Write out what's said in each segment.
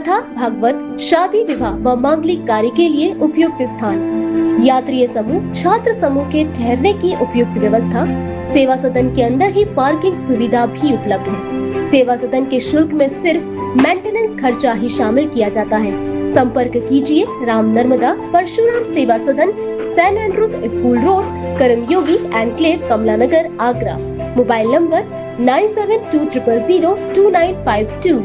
कथा, भागवत, शादी, विवाह व मांगलिक कार्य के लिए उपयुक्त स्थान, यात्रीय समूह, छात्र समूह के ठहरने की उपयुक्त व्यवस्था, सेवा सदन के अंदर ही पार्किंग सुविधा भी उपलब्ध है। सेवा सदन के शुल्क में सिर्फ मेंटेनेंस खर्चा ही शामिल किया जाता है। संपर्क कीजिए Ram Narmada Parshuram Seva Sadan, Saint Andrews school road, Karmayogi enclave, Kamla Nagar, Agra. Mobile number 9720002952।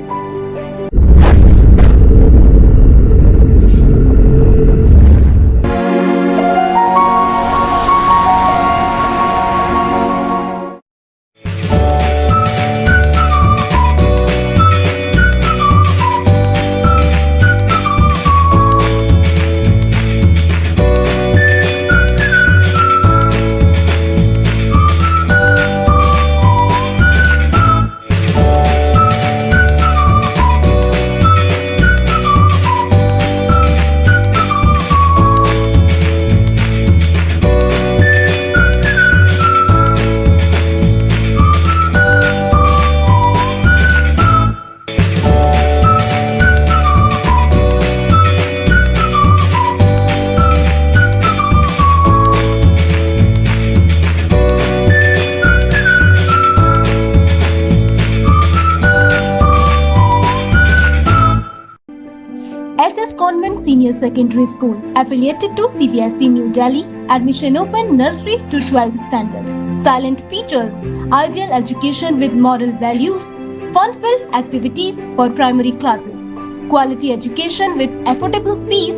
SS Convent Senior Secondary School, affiliated to CBSE New Delhi. Admission open nursery to 12th standard. Silent features, ideal education with moral values, fun-filled activities for primary classes, quality education with affordable fees,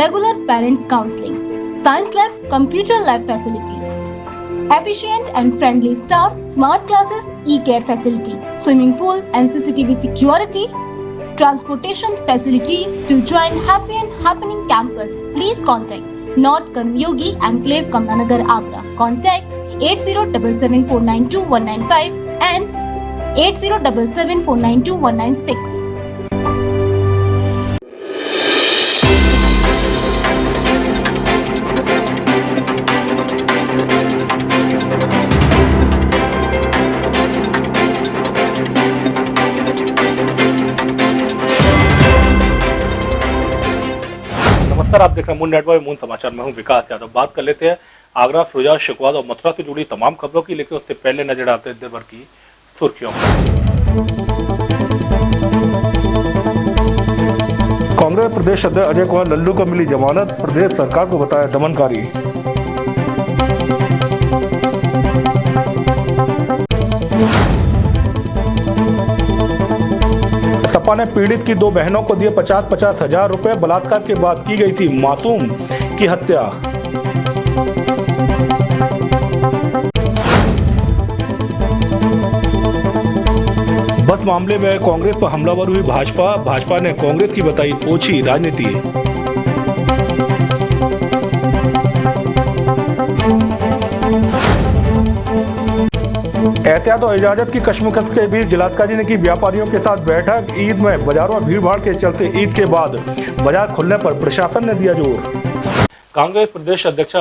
regular parents counseling, science lab, computer lab facility, efficient and friendly staff, smart classes, e-care facility, swimming pool and CCTV security, transportation facility to join Happy and Happening campus. Please contact North Karmyogi Enclave, Kamlanagar, Agra. Contact 8077492195 and 8077492196. नमस्कार, आप देख रहे हैं moon network moon समाचार में हूं विकास यादव। बात कर लेते हैं आगरा, फिरोजा, शिकवाद और मथुरा से जुड़ी तमाम खबरों की, लेकिन उससे पहले नजर आते हैं दिन भर की सुर्खियों। कांग्रेस प्रदेश अध्यक्ष अजय कुमार लल्लू को मिली जमानत, प्रदेश सरकार को बताया दमनकारी। सपा ने पीड़ित की 2 बहनों को दिए 50-50 हजार रुपए। बलात्कार के बाद की गई थी मासूम की हत्या। बस मामले में कांग्रेस पर हमलावर हुई भाजपा ने कांग्रेस की बताई ओछी राजनीति। एहतियात और इजाजत की कशमकश के बीच जिलाधिकारी ने की व्यापारियों के साथ बैठक। ईद में बाजारों में भीड़ भाड़ के चलते ईद के बाद बाजार खुलने पर प्रशासन ने दिया जोर। कांग्रेस प्रदेश अध्यक्ष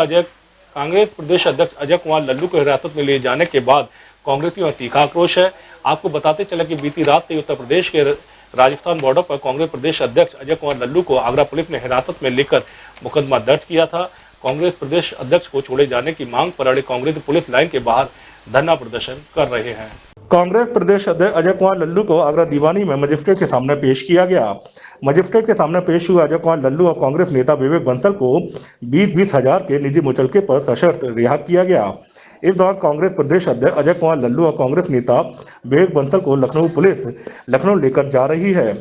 अजय कुमार लल्लू को हिरासत में लिए जाने के बाद कांग्रेसियों में तीखा आक्रोश है। आपको बताते चले कि बीती रात से उत्तर प्रदेश के राजस्थान बॉर्डर पर कांग्रेस प्रदेश अध्यक्ष अजय कुमार लल्लू को आगरा पुलिस ने हिरासत में लेकर मुकदमा दर्ज किया था। कांग्रेस प्रदेश अध्यक्ष को छोड़े जाने की मांग पर अड़े कांग्रेस पुलिस लाइन के बाहर धरना प्रदर्शन कर रहे हैं। कांग्रेस प्रदेश अध्यक्ष अजय कुमार लल्लू को आगरा दीवानी में मजिस्ट्रेट के सामने पेश किया गया। मजिस्ट्रेट के सामने पेश हुए अजय कुमार लल्लू और कांग्रेस नेता विवेक बंसल को 20-20 हजार के निजी मुचलके पर सशर्त रिहा किया गया। इस दौरान कांग्रेस प्रदेश अध्यक्ष अजय कुमार लल्लू और कांग्रेस नेता विवेक बंसल को पुलिस लखनऊ लेकर जा रही है।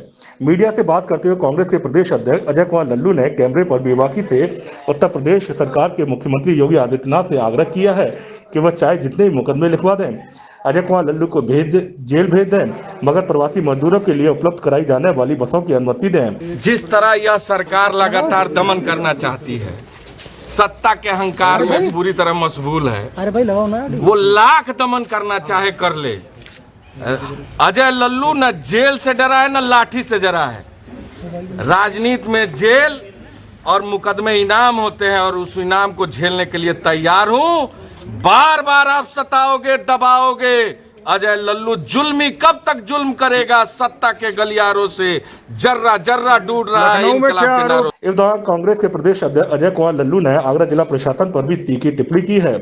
मीडिया से बात करते हुए कांग्रेस के प्रदेश अध्यक्ष अजय कुमार लल्लू ने कैमरे पर बेबाकी से उत्तर प्रदेश सरकार के मुख्यमंत्री योगी आदित्यनाथ से आग्रह किया है कि वह चाहे जितने भी मुकदमे लिखवा दें, अजय कुमार लल्लू को जेल भेज दें, मगर प्रवासी मजदूरों के लिए उपलब्ध कराई जाने वाली बसों की अनुमति दें। जिस तरह यह सरकार लगातार दमन करना चाहती है, सत्ता के अहंकार में पूरी तरह मशगूल है, वो लाख दमन करना चाहे कर ले। अजय लल्लू न जेल से डरा है न लाठी से डरा है। राजनीति में जेल और मुकदमे इनाम होते हैं और उस इनाम को झेलने के लिए तैयार हूं। बार बार आप सताओगे, दबाओगे, अजय लल्लू जुल्मी कब तक जुल्म करेगा? सत्ता के गलियारों से जर्रा जर्रा डूब रहा है इनकलाब के नारों। इस दौरान कांग्रेस के प्रदेश अध्यक्ष अजय कुमार लल्लू ने आगरा जिला प्रशासन पर भी तीखी टिप्पणी की है।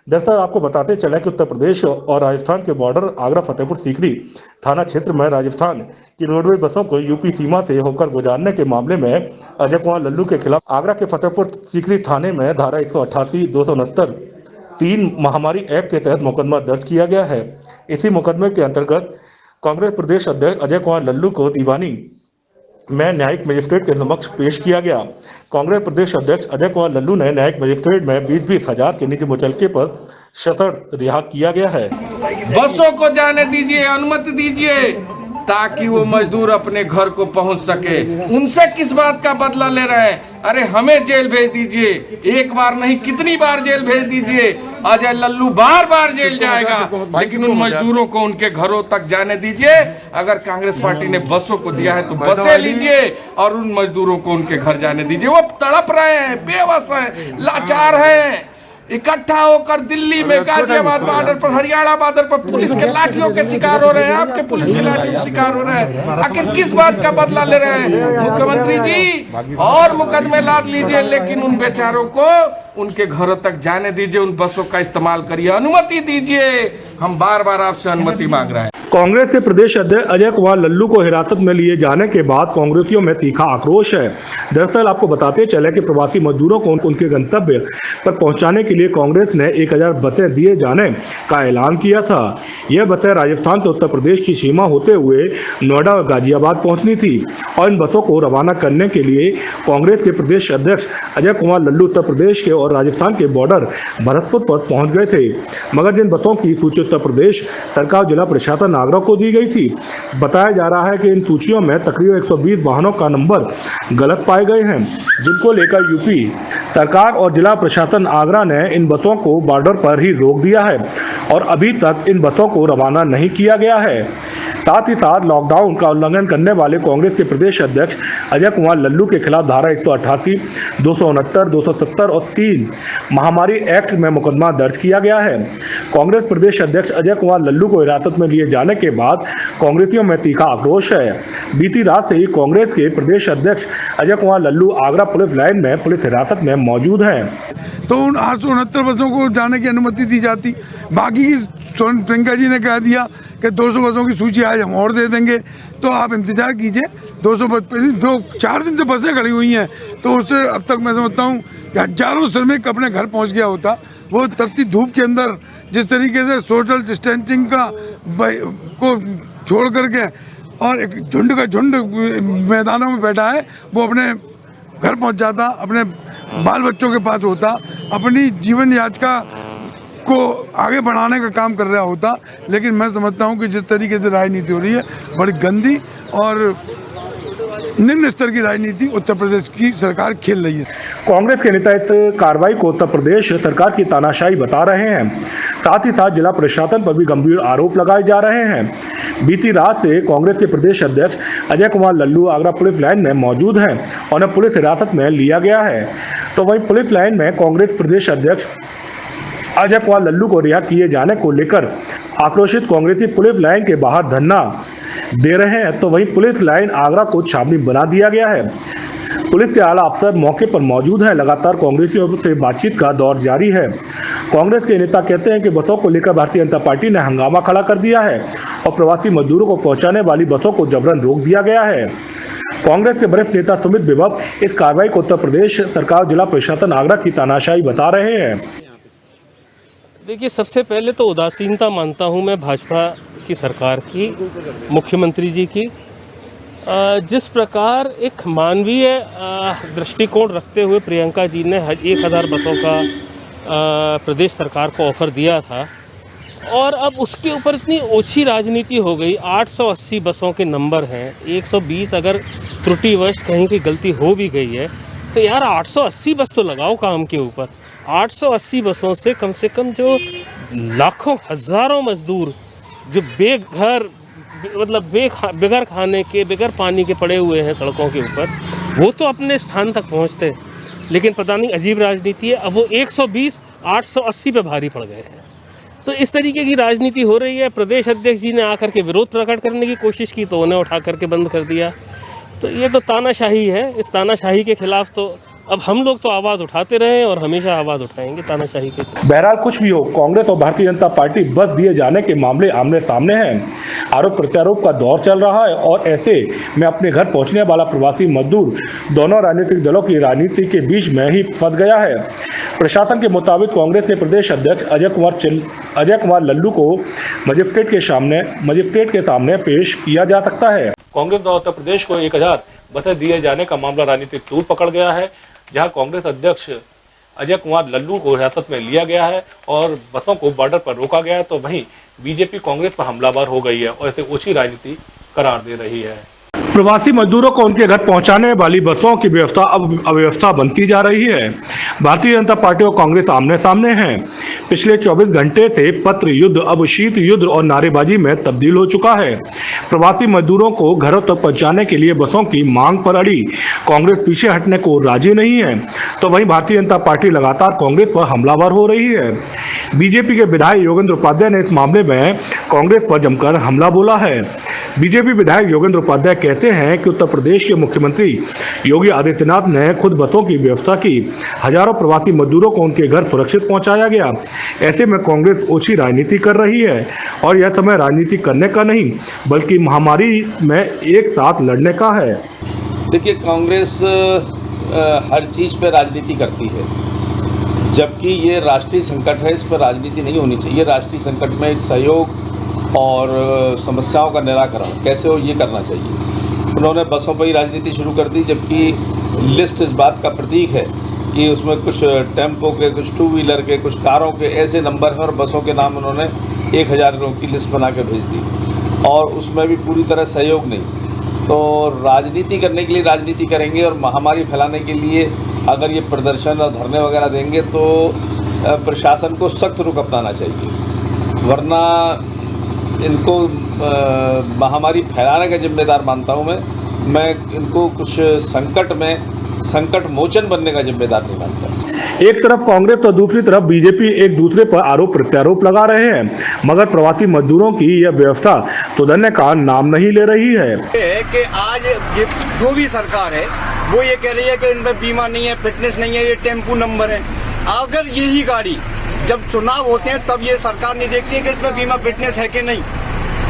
दरअसल आपको बताते चले कि उत्तर प्रदेश और राजस्थान के बॉर्डर आगरा फतेहपुर सीकरी थाना क्षेत्र में राजस्थान की रोडवेज बसों को यूपी सीमा से होकर गुजारने के मामले में अजय कुमार लल्लू के खिलाफ आगरा के फतेहपुर सीकरी थाने में धारा 188, 269, 3 महामारी एक्ट के तहत मुकदमा दर्ज किया गया है। इसी मुकदमे के अंतर्गत कांग्रेस प्रदेश अध्यक्ष अजय कुमार लल्लू को दीवानी में न्यायिक मजिस्ट्रेट के समक्ष पेश किया गया। कांग्रेस प्रदेश अध्यक्ष अजय कुमार लल्लू ने न्यायिक मजिस्ट्रेट में 20-20 हजार के निजी मुचलके पर सशर्त रिहा किया गया है। बसों को जाने दीजिए, अनुमति दीजिए ताकि वो मजदूर अपने घर को पहुंच सके। उनसे किस बात का बदला ले रहे हैं? अरे हमें जेल भेज दीजिए, एक बार नहीं कितनी बार जेल भेज दीजिए। अजय लल्लू बार बार जेल जाएगा, लेकिन उन मजदूरों को उनके घरों तक जाने दीजिए। अगर कांग्रेस पार्टी ने बसों को दिया है तो बसें लीजिए और उन मजदूरों को उनके घर जाने दीजिए। वो तड़प रहे हैं, बेबस हैं, लाचार हैं। इकट्ठा होकर दिल्ली में गाजियाबाद बॉर्डर पर, हरियाणा बॉर्डर पर पुलिस के लाठियों के शिकार हो रहे हैं, आपके पुलिस की लाठियों के शिकार हो रहे हैं। आखिर किस बात का बदला ले रहे हैं? मुख्यमंत्री जी और मुकदमे लाद लीजिए, लेकिन उन बेचारों को उनके घरों तक जाने दीजिए, उन बसों का इस्तेमाल करिए, अनुमति दीजिए। हम बार बार आपसे अनुमति मांग रहे हैं। कांग्रेस के प्रदेश अध्यक्ष अजय कुमार लल्लू को हिरासत में लिए जाने के बाद कांग्रेसियों में तीखा आक्रोश है। दरअसल आपको बताते चले कि प्रवासी मजदूरों को उनके गंतव्य पर पहुंचाने के लिए कांग्रेस ने 1000 बसें दिए जाने का ऐलान किया था। यह बसें राजस्थान से उत्तर प्रदेश की सीमा होते हुए नोएडा और गाजियाबाद पहुंचनी थी और इन बसों को रवाना करने के लिए कांग्रेस के प्रदेश अध्यक्ष अजय कुमार लल्लू उत्तर प्रदेश के और राजस्थान के बॉर्डर भरतपुर पर पहुंच गए थे। मगर जिन बसों की सूची उत्तर प्रदेश सरकार जिला प्रशासन आगरा को दी गई थी, बताया जा रहा है कि इन सूचियों में तकरीबन 120 वाहनों का नंबर गलत पाए गए हैं, जिनको लेकर यूपी सरकार और जिला प्रशासन आगरा ने इन बसों को बॉर्डर पर ही रोक दिया है और अभी तक इन बसों को रवाना नहीं किया गया है। साथ ही साथ लॉकडाउन का उल्लंघन करने वाले कांग्रेस के प्रदेश अध्यक्ष अजय कुमार लल्लू के खिलाफ धारा 188, 269, 270 और 3 महामारी एक्ट में मुकदमा दर्ज किया गया है। कांग्रेस प्रदेश अध्यक्ष अजय कुमार लल्लू को हिरासत में लिए जाने के बाद कांग्रेसियों में तीखा आक्रोश है। बीती रात से ही कांग्रेस के प्रदेश अध्यक्ष अजय कुमार लल्लू आगरा पुलिस लाइन में पुलिस हिरासत में मौजूद हैं। तो उन 869 बसों को जाने की अनुमति दी जाती। बाकी प्रियंका जी ने कह दिया कि 200 बसों की सूची आज हम और दे देंगे, तो आप इंतजार कीजिए। 200 जो 4 दिन से बसें खड़ी हुई हैं, तो उससे अब तक मैं समझता हूँ कि हजारों श्रमिक अपने घर पहुँच गया होता। वो तपती धूप के अंदर जिस तरीके से सोशल डिस्टेंसिंग का को छोड़ करके और एक झुंड का झुंड मैदानों में बैठा है, वो अपने घर पहुँच जाता, अपने बाल बच्चों के पास होता, अपनी जीवन याचिका को आगे बढ़ाने का काम कर रहा होता। लेकिन मैं समझता हूं कि जिस तरीके से राजनीति हो रही है, बड़ी गंदी और निम्न स्तर की राजनीति उत्तर प्रदेश की सरकार खेल रही है। कांग्रेस के नेता इस कार्रवाई को उत्तर प्रदेश सरकार की तानाशाही बता रहे हैं। साथ ही साथ जिला प्रशासन पर भी गंभीर आरोप लगाए जा रहे हैं। बीती रात से कांग्रेस के प्रदेश अध्यक्ष अजय कुमार लल्लू आगरा पुलिस लाइन में मौजूद हैं और उन्हें पुलिस हिरासत में लिया गया है। तो वहीं पुलिस लाइन में कांग्रेस प्रदेश अध्यक्ष अजय कुमार लल्लू को रिहा किए जाने को लेकर आक्रोशित कांग्रेसी पुलिस लाइन के बाहर धरना दे रहे हैं। तो वहीं पुलिस लाइन आगरा को छावनी बना दिया गया है। पुलिस के आला अफसर मौके पर मौजूद है। लगातार कांग्रेसियों से बातचीत का दौर जारी है। कांग्रेस के नेता कहते हैं कि बसों को लेकर भारतीय जनता पार्टी ने हंगामा खड़ा कर दिया है और प्रवासी मजदूरों को पहुंचाने वाली बसों को जबरन रोक दिया गया है। कांग्रेस के वरिष्ठ नेता सुमित विभव इस कार्रवाई को उत्तर प्रदेश सरकार जिला प्रशासन आगरा की तानाशाही बता रहे हैं। देखिए, सबसे पहले तो उदासीनता मानता हूं मैं भाजपा की सरकार की, मुख्यमंत्री जी की। जिस प्रकार एक मानवीय दृष्टिकोण रखते हुए प्रियंका जी ने 1000 बसों का प्रदेश सरकार को ऑफ़र दिया था और अब उसके ऊपर इतनी ओछी राजनीति हो गई। 880 बसों के नंबर हैं, 120 अगर त्रुटिवश कहीं की गलती हो भी गई है तो यार 880 बस तो लगाओ काम के ऊपर। 880 बसों से कम जो लाखों हज़ारों मजदूर जो बेघर मतलब बेघर खाने के बेघर पानी के पड़े हुए हैं सड़कों के ऊपर, वो तो अपने स्थान तक पहुंचते। लेकिन पता नहीं अजीब राजनीति है, अब वो 120 880 पे भारी पड़ गए हैं। तो इस तरीके की राजनीति हो रही है। प्रदेश अध्यक्ष जी ने आकर के विरोध प्रकट करने की कोशिश की तो उन्हें उठा करके बंद कर दिया। तो ये तो तानाशाही है। इस तानाशाही के खिलाफ तो अब हम लोग तो आवाज़ उठाते रहे और हमेशा आवाज़ उठाएंगे तानाशाही के। बहरहाल कुछ भी हो, कांग्रेस और भारतीय जनता पार्टी बस दिए जाने के मामले आमने सामने हैं। आरोप प्रत्यारोप का दौर चल रहा है और ऐसे में अपने घर पहुंचने वाला प्रवासी मजदूर दोनों राजनीतिक दलों की राजनीति के बीच में ही फंस गया है। प्रशासन के मुताबिक कांग्रेस के प्रदेश अध्यक्ष अजय कुमार लल्लू को मजिस्ट्रेट के सामने पेश किया जा सकता है। कांग्रेस द्वारा उत्तर प्रदेश को 1000 बसें दिए जाने का मामला राजनीतिक तूल पकड़ गया है, जहां कांग्रेस अध्यक्ष अजय कुमार लल्लू को हिरासत में लिया गया है और बसों को बॉर्डर पर रोका गया है, तो वहीं बीजेपी कांग्रेस पर हमलावर हो गई है और इसे ओछी राजनीति करार दे रही है। प्रवासी मजदूरों को उनके घर पहुंचाने वाली बसों की व्यवस्था अब अव्यवस्था बनती जा रही है। भारतीय जनता पार्टी और कांग्रेस आमने सामने हैं। पिछले 24 घंटे से पत्र युद्ध अब शीत युद्ध और नारेबाजी में तब्दील हो चुका है। प्रवासी मजदूरों को घरों तक पहुंचाने के लिए बसों की मांग पर अड़ी कांग्रेस पीछे हटने को राजी नहीं है, तो वहीं भारतीय जनता पार्टी लगातार कांग्रेस पर हमलावर हो रही है। बीजेपी के विधायक योगेंद्र उपाध्याय ने इस मामले में कांग्रेस पर जमकर हमला बोला है। बीजेपी विधायक योगेंद्र उपाध्याय कहते हैं कि उत्तर प्रदेश के मुख्यमंत्री योगी आदित्यनाथ ने खुद बसों की व्यवस्था की, हजारों प्रवासी मजदूरों को उनके घर सुरक्षित पहुंचाया गया। ऐसे में कांग्रेस ओछी राजनीति कर रही है और यह समय राजनीति करने का नहीं बल्कि महामारी में एक साथ लड़ने का है। देखिए, कांग्रेस हर चीज़ पे राजनीति करती है, जबकि ये राष्ट्रीय संकट है। इस पर राजनीति नहीं होनी चाहिए। राष्ट्रीय संकट में सहयोग और समस्याओं का निराकरण कैसे हो, ये करना चाहिए। उन्होंने बसों पर ही राजनीति शुरू कर दी, जबकि लिस्ट इस बात का प्रतीक है कि उसमें कुछ टेम्पो के, कुछ टू व्हीलर के, कुछ कारों के ऐसे नंबर हैं और बसों के नाम उन्होंने 1000 लोगों की लिस्ट बना के भेज दी और उसमें भी पूरी तरह सहयोग नहीं। तो राजनीति करने के लिए राजनीति करेंगे और महामारी फैलाने के लिए अगर ये प्रदर्शन और धरने वगैरह देंगे तो प्रशासन को सख्त रुख अपनाना चाहिए, वरना इनको महामारी फैलाने का जिम्मेदार मानता हूँ मैं इनको कुछ संकट मोचन बनने का जिम्मेदार नहीं मानता। एक तरफ कांग्रेस तो दूसरी तरफ बीजेपी एक दूसरे पर आरोप प्रत्यारोप लगा रहे हैं, मगर प्रवासी मजदूरों की यह व्यवस्था सुधरने का नाम नहीं ले रही है। कि आज ये जो भी सरकार है वो ये कह रही है कि इनमें बीमा नहीं है, फिटनेस नहीं है, ये टेम्पू नंबर है। अगर यही गाड़ी जब चुनाव होते हैं तब ये सरकार नहीं देखती है कि इसमें बीमा फिटनेस है कि नहीं।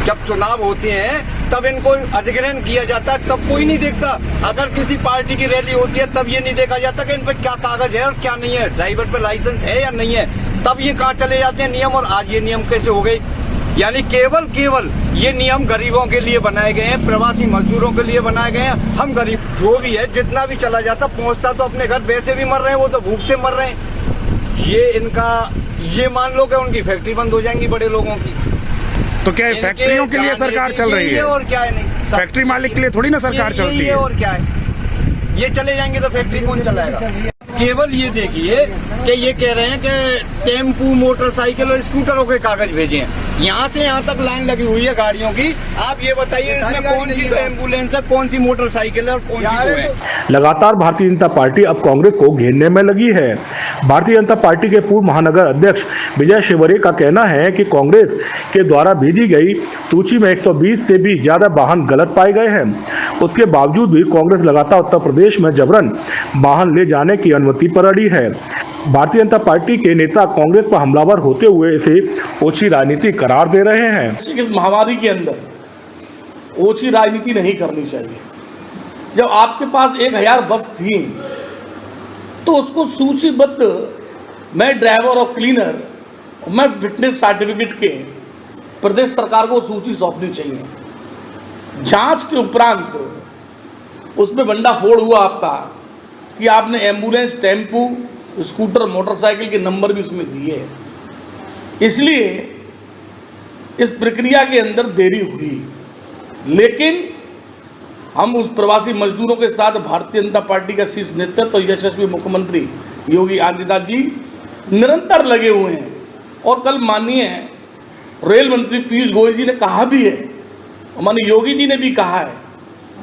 जब चुनाव होते हैं तब इनको अधिग्रहण किया जाता है, तब कोई नहीं देखता। अगर किसी पार्टी की रैली होती है तब ये नहीं देखा जाता कि इन पर क्या कागज है और क्या नहीं है, ड्राइवर पे लाइसेंस है या नहीं है, तब ये कहाँ चले जाते हैं नियम। और आज ये नियम कैसे हो गए? यानी केवल ये नियम गरीबों के लिए बनाए गए हैं, प्रवासी मजदूरों के लिए बनाए गए हैं। हम गरीब जो भी है जितना भी चला जाता पहुंचता तो अपने घर वैसे भी मर रहे हैं, वो तो भूख से मर रहे हैं। ये मान लो कि उनकी फैक्ट्री बंद हो जाएंगी बड़े लोगों की। तो क्या है, फैक्ट्रियों के लिए सरकार चल रही है और क्या है? नहीं, फैक्ट्री मालिक के लिए थोड़ी ना सरकार चलती है। और क्या है, ये चले जाएंगे तो फैक्ट्री कौन चलाएगा? केवल ये देखिए कि ये कह रहे हैं कि टेम्पू, मोटरसाइकिल और स्कूटरों के कागज भेजे हैं। यहाँ से यहाँ तक लाइन लगी हुई है गाड़ियों की। आप ये बताइए इसमें कौन सी एम्बुलेंस है, कौन सी मोटरसाइकिल है और कौन सी वो है? लगातार भारतीय जनता पार्टी अब कांग्रेस को घेरने में लगी है। भारतीय जनता पार्टी के पूर्व महानगर अध्यक्ष विजय शिवरे का कहना है कि कांग्रेस के द्वारा भेजी गई सूची में 120 से भी ज्यादा वाहन गलत पाए गए हैं। उसके बावजूद भी कांग्रेस लगातार उत्तर प्रदेश में जबरन वाहन ले जाने की अनुमति पर अड़ी है। भारतीय जनता पार्टी के नेता कांग्रेस पर हमलावर होते हुए इसे ओछी राजनीति करार दे रहे हैं। इस महामारी के अंदर ओछी राजनीति नहीं करनी चाहिए। जब आपके पास 1000 बस थी तो उसको सूचीबद्ध, मैं ड्राइवर और क्लीनर, मैं फिटनेस सर्टिफिकेट के प्रदेश सरकार को सूची सौंपनी चाहिए। जांच के उपरांत उसमें भंडाफोड़ हुआ आपका कि आपने एम्बुलेंस, टेम्पू, स्कूटर, मोटरसाइकिल के नंबर भी उसमें दिए, इसलिए इस प्रक्रिया के अंदर देरी हुई। लेकिन हम उस प्रवासी मजदूरों के साथ भारतीय जनता पार्टी का शीर्ष नेतृत्व, यशस्वी मुख्यमंत्री योगी आदित्यनाथ जी निरंतर लगे हुए हैं। और कल माननीय रेल मंत्री पीयूष गोयल जी ने कहा भी है, माननीय योगी जी ने भी कहा है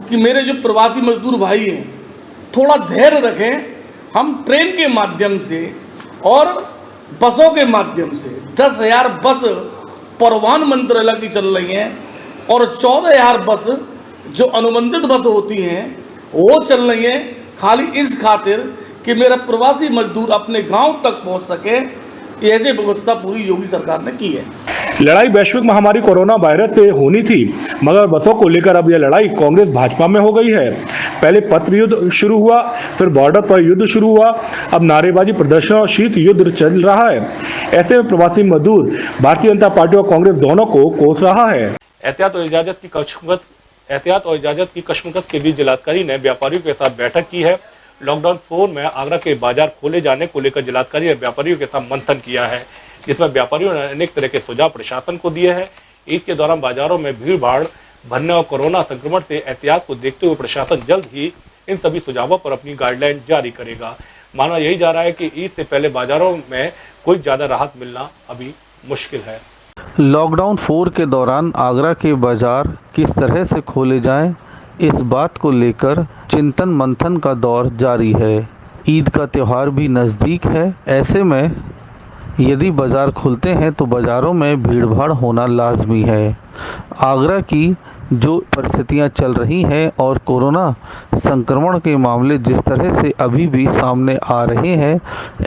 कि मेरे जो प्रवासी मजदूर भाई हैं थोड़ा धैर्य रखें, हम ट्रेन के माध्यम से और बसों के माध्यम से 10,000 बस परिवहन मंत्रालय की चल रही हैं और 14,000 बस जो अनुबंधित बस होती हैं वो चल रही हैं खाली इस खातिर कि मेरा प्रवासी मजदूर अपने गांव तक पहुंच सके। ऐसी व्यवस्था पूरी योगी सरकार ने की है। लड़ाई वैश्विक महामारी कोरोना वायरस से होनी थी, मगर बसों को लेकर अब यह लड़ाई कांग्रेस भाजपा में हो गई है। पहले पत्र युद्ध शुरू हुआ, फिर बॉर्डर पर युद्ध शुरू हुआ, अब नारेबाजी, प्रदर्शन और शीत युद्ध चल रहा है। ऐसे में प्रवासी मजदूर भारतीय जनता पार्टी और कांग्रेस दोनों को कोस रहा है। एहतियात और इजाजत की कशमकश के बीच जिलाधिकारी ने व्यापारियों के साथ बैठक की है। लॉकडाउन 4 में आगरा के बाजार खोले जाने को लेकर जिलाधिकारी ने व्यापारियों के साथ मंथन किया है, जिसमें व्यापारियों ने अनेक तरह के सुझाव प्रशासन को दिए हैं। ईद के दौरान बाजारों में भीड़ भाड़ भरने और कोरोना संक्रमण से एहतियात को देखते हुए प्रशासन जल्द ही इन सभी सुझावों पर अपनी गाइडलाइन जारी करेगा। माना यही जा रहा है कि ईद से पहले बाजारों में कोई ज्यादा राहत मिलना अभी मुश्किल है। लॉकडाउन 4 के दौरान आगरा के बाजार किस तरह से खोले जाएं, इस बात को लेकर चिंतन मंथन का दौर जारी है। ईद का त्यौहार भी नज़दीक है। ऐसे में यदि बाज़ार खुलते हैं तो बाज़ारों में भीड़ भाड़ होना लाजमी है। आगरा की जो परिस्थितियां चल रही हैं और कोरोना संक्रमण के मामले जिस तरह से अभी भी सामने आ रहे हैं,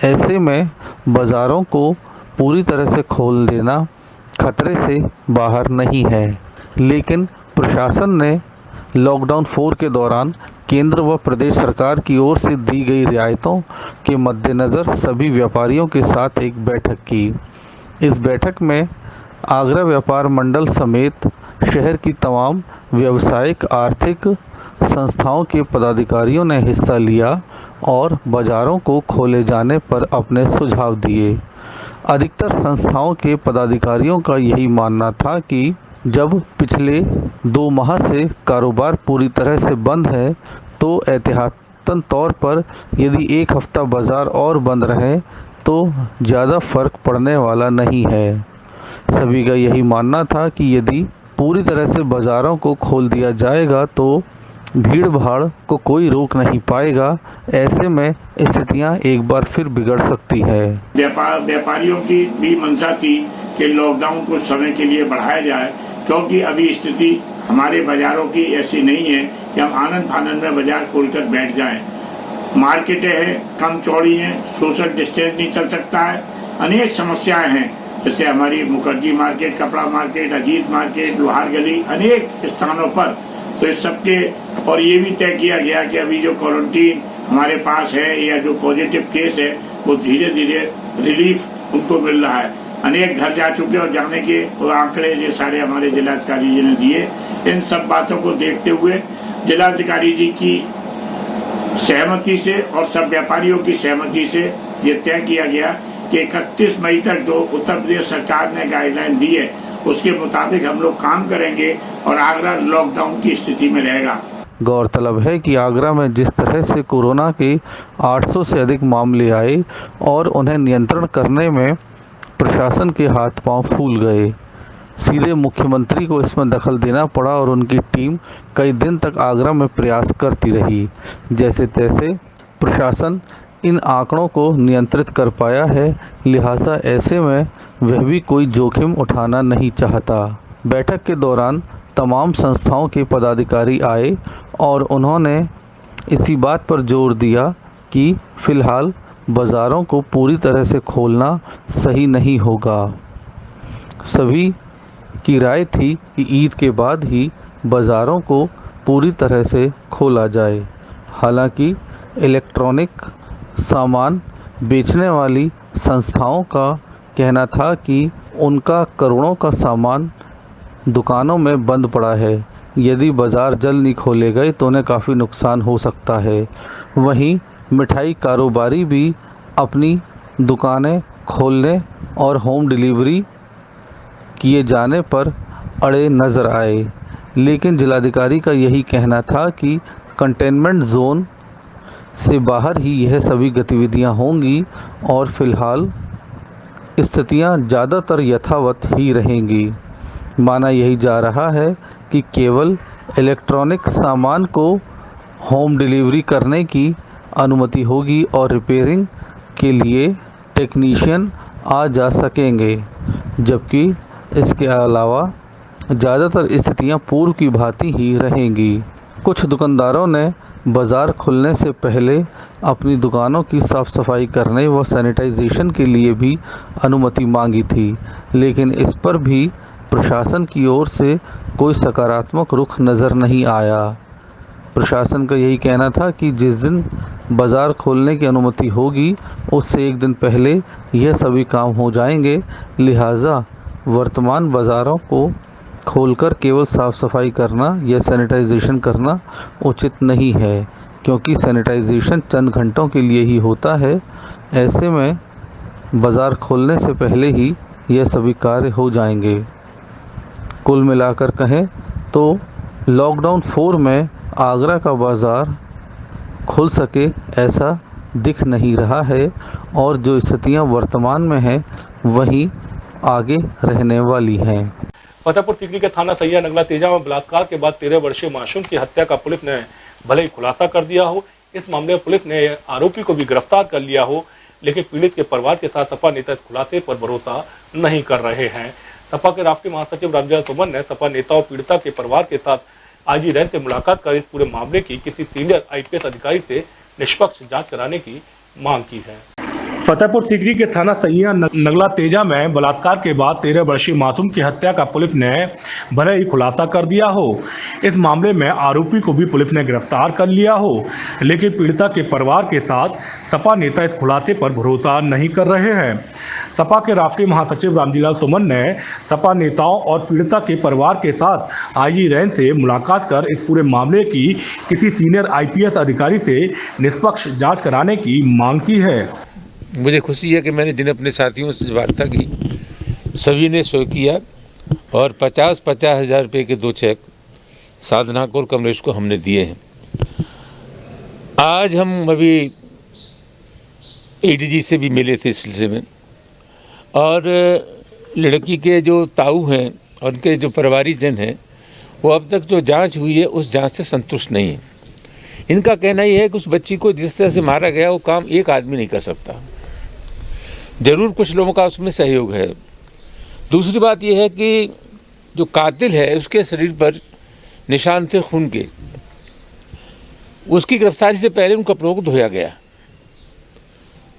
ऐसे में बाज़ारों को पूरी तरह से खोल देना खतरे से बाहर नहीं है। लेकिन प्रशासन ने लॉकडाउन 4 के दौरान केंद्र व प्रदेश सरकार की ओर से दी गई रियायतों के मद्देनज़र सभी व्यापारियों के साथ एक बैठक की। इस बैठक में आगरा व्यापार मंडल समेत शहर की तमाम व्यावसायिक आर्थिक संस्थाओं के पदाधिकारियों ने हिस्सा लिया और बाज़ारों को खोले जाने पर अपने सुझाव दिए। अधिकतर संस्थाओं के पदाधिकारियों का यही मानना था कि जब पिछले 2 माह से कारोबार पूरी तरह से बंद है तो एहतियातन तौर पर यदि 1 हफ्ता बाज़ार और बंद रहे तो ज़्यादा फ़र्क पड़ने वाला नहीं है। सभी का यही मानना था कि यदि पूरी तरह से बाज़ारों को खोल दिया जाएगा तो भीड़ भाड़ को कोई रोक नहीं पाएगा। ऐसे में स्थितियां एक बार फिर बिगड़ सकती है। व्यापारियों की भी मंशा थी कि लॉकडाउन कुछ समय के लिए बढ़ाया जाए, क्योंकि अभी स्थिति हमारे बाजारों की ऐसी नहीं है कि हम आनंद फानंद में बाजार खोलकर बैठ जाएं। मार्केटें हैं, कम चौड़ी हैं, सोशल डिस्टेंस नहीं चल सकता है, अनेक समस्याएं हैं। जैसे हमारी मुखर्जी मार्केट, कपड़ा मार्केट, अजीत मार्केट, लोहार गली, अनेक स्थानों पर। तो इस सबके और ये भी तय किया गया कि अभी जो क्वारंटीन हमारे पास है या जो पॉजिटिव केस है वो धीरे धीरे रिलीफ उनको मिल रहा है। अनेक घर जा चुके और जाने के आंकड़े ये सारे हमारे जिलाधिकारी जी ने दिए। इन सब बातों को देखते हुए जिलाधिकारी जी की सहमति से और सब व्यापारियों की सहमति से ये तय किया गया कि 31 मई तक जो उत्तर प्रदेश सरकार ने गाइडलाइन दी है उसके मुताबिक हम लोग काम करेंगे और आगरा लॉकडाउन की स्थिति में रहेगा। गौरतलब है कि आगरा में जिस तरह से कोरोना के 800 से अधिक मामले आए और उन्हें नियंत्रण करने में प्रशासन के हाथ पांव फूल गए। सीधे मुख्यमंत्री को इसमें दखल देना पड़ा और उनकी टीम कई दिन तक आगरा में प्रयास करती रही। जैसे तैसे प्रशासन इन आंकड़ों को नियंत्रित कर पाया है, लिहाजा ऐसे में वह भी कोई जोखिम उठाना नहीं चाहता। बैठक के दौरान तमाम संस्थाओं के पदाधिकारी आए और उन्होंने इसी बात पर जोर दिया कि फ़िलहाल बाज़ारों को पूरी तरह से खोलना सही नहीं होगा। सभी की राय थी कि ईद के बाद ही बाज़ारों को पूरी तरह से खोला जाए। हालांकि इलेक्ट्रॉनिक सामान बेचने वाली संस्थाओं का कहना था कि उनका करोड़ों का सामान दुकानों में बंद पड़ा है। यदि बाज़ार जल्द नहीं खोले गए तो उन्हें काफ़ी नुकसान हो सकता है। वहीं मिठाई कारोबारी भी अपनी दुकानें खोलने और होम डिलीवरी किए जाने पर अड़े नज़र आए। लेकिन जिलाधिकारी का यही कहना था कि कंटेनमेंट जोन से बाहर ही यह सभी गतिविधियां होंगी और फ़िलहाल स्थितियां ज़्यादातर यथावत ही रहेंगी। माना यही जा रहा है कि केवल इलेक्ट्रॉनिक सामान को होम डिलीवरी करने की अनुमति होगी और रिपेयरिंग के लिए टेक्नीशियन आ जा सकेंगे, जबकि इसके अलावा ज़्यादातर स्थितियां पूर्व की भांति ही रहेंगी। कुछ दुकानदारों ने बाज़ार खुलने से पहले अपनी दुकानों की साफ़ सफाई करने व सैनिटाइजेशन के लिए भी अनुमति मांगी थी, लेकिन इस पर भी प्रशासन की ओर से कोई सकारात्मक रुख नज़र नहीं आया। प्रशासन का यही कहना था कि जिस दिन बाज़ार खोलने की अनुमति होगी उससे एक दिन पहले यह सभी काम हो जाएंगे, लिहाजा वर्तमान बाज़ारों को खोलकर केवल साफ़ सफाई करना या सैनिटाइजेशन करना उचित नहीं है, क्योंकि सैनिटाइजेशन चंद घंटों के लिए ही होता है। ऐसे में बाज़ार खोलने से पहले ही यह सभी कार्य हो जाएंगे। कुल मिलाकर कहें तो लॉकडाउन 4 में आगरा का बाज़ार खुल सके ऐसा दिख नहीं रहा है, और जो स्थितियां वर्तमान में हैं वही आगे रहने वाली हैं। फतेहपुर सीकरी के थाना सैया नगला तेजा में बलात्कार के बाद 13 वर्षीय मासूम की हत्या का पुलिस ने भले ही खुलासा कर दिया हो, इस मामले में पुलिस ने आरोपी को भी गिरफ्तार कर लिया हो, लेकिन पीड़ित के परिवार के साथ सपा नेता इस खुलासे पर भरोसा नहीं कर रहे हैं। सपा के राष्ट्रीय महासचिव रामजिलाल सुमन ने सपा नेता और पीड़िता के परिवार के साथ आईजी रैन से मुलाकात कर इस पूरे मामले की किसी सीनियर आईपीएस अधिकारी से निष्पक्ष जांच कराने की मांग की है। फतेहपुर सीकरी के थाना सैया नगला तेजा में बलात्कार के बाद 13 वर्षीय मासूम की हत्या का पुलिस ने भले ही खुलासा कर दिया हो, इस मामले में आरोपी को भी पुलिस ने गिरफ्तार कर लिया हो, लेकिन पीड़िता के परिवार के साथ सपा नेता इस खुलासे पर भरोसा नहीं कर रहे हैं। सपा के राष्ट्रीय महासचिव रामजिलाल सुमन ने सपा नेताओं और पीड़िता के परिवार के साथ आईजी रैन से मुलाकात कर इस पूरे मामले की किसी सीनियर आईपीएस अधिकारी से निष्पक्ष जांच कराने की मांग की है। मुझे खुशी है कि मैंने जिन अपने साथियों से वार्ता की सभी ने सही किया और 50-50 हज़ार रुपये के 2 चेक साधना को और कमलेश को हमने दिए हैं। आज हम अभी एडीजी से भी मिले थे इस सिलसिले में, और लड़की के जो ताऊ हैं और उनके जो परिवारीजन हैं वो अब तक जो जांच हुई है उस जांच से संतुष्ट नहीं है। इनका कहना यह है कि उस बच्ची को जिस तरह से मारा गया वो काम एक आदमी नहीं कर सकता, ज़रूर कुछ लोगों का उसमें सहयोग है। दूसरी बात यह है कि जो कातिल है उसके शरीर पर निशान थे खून के, उसकी गिरफ्तारी से पहले उन कपड़ों को धोया गया,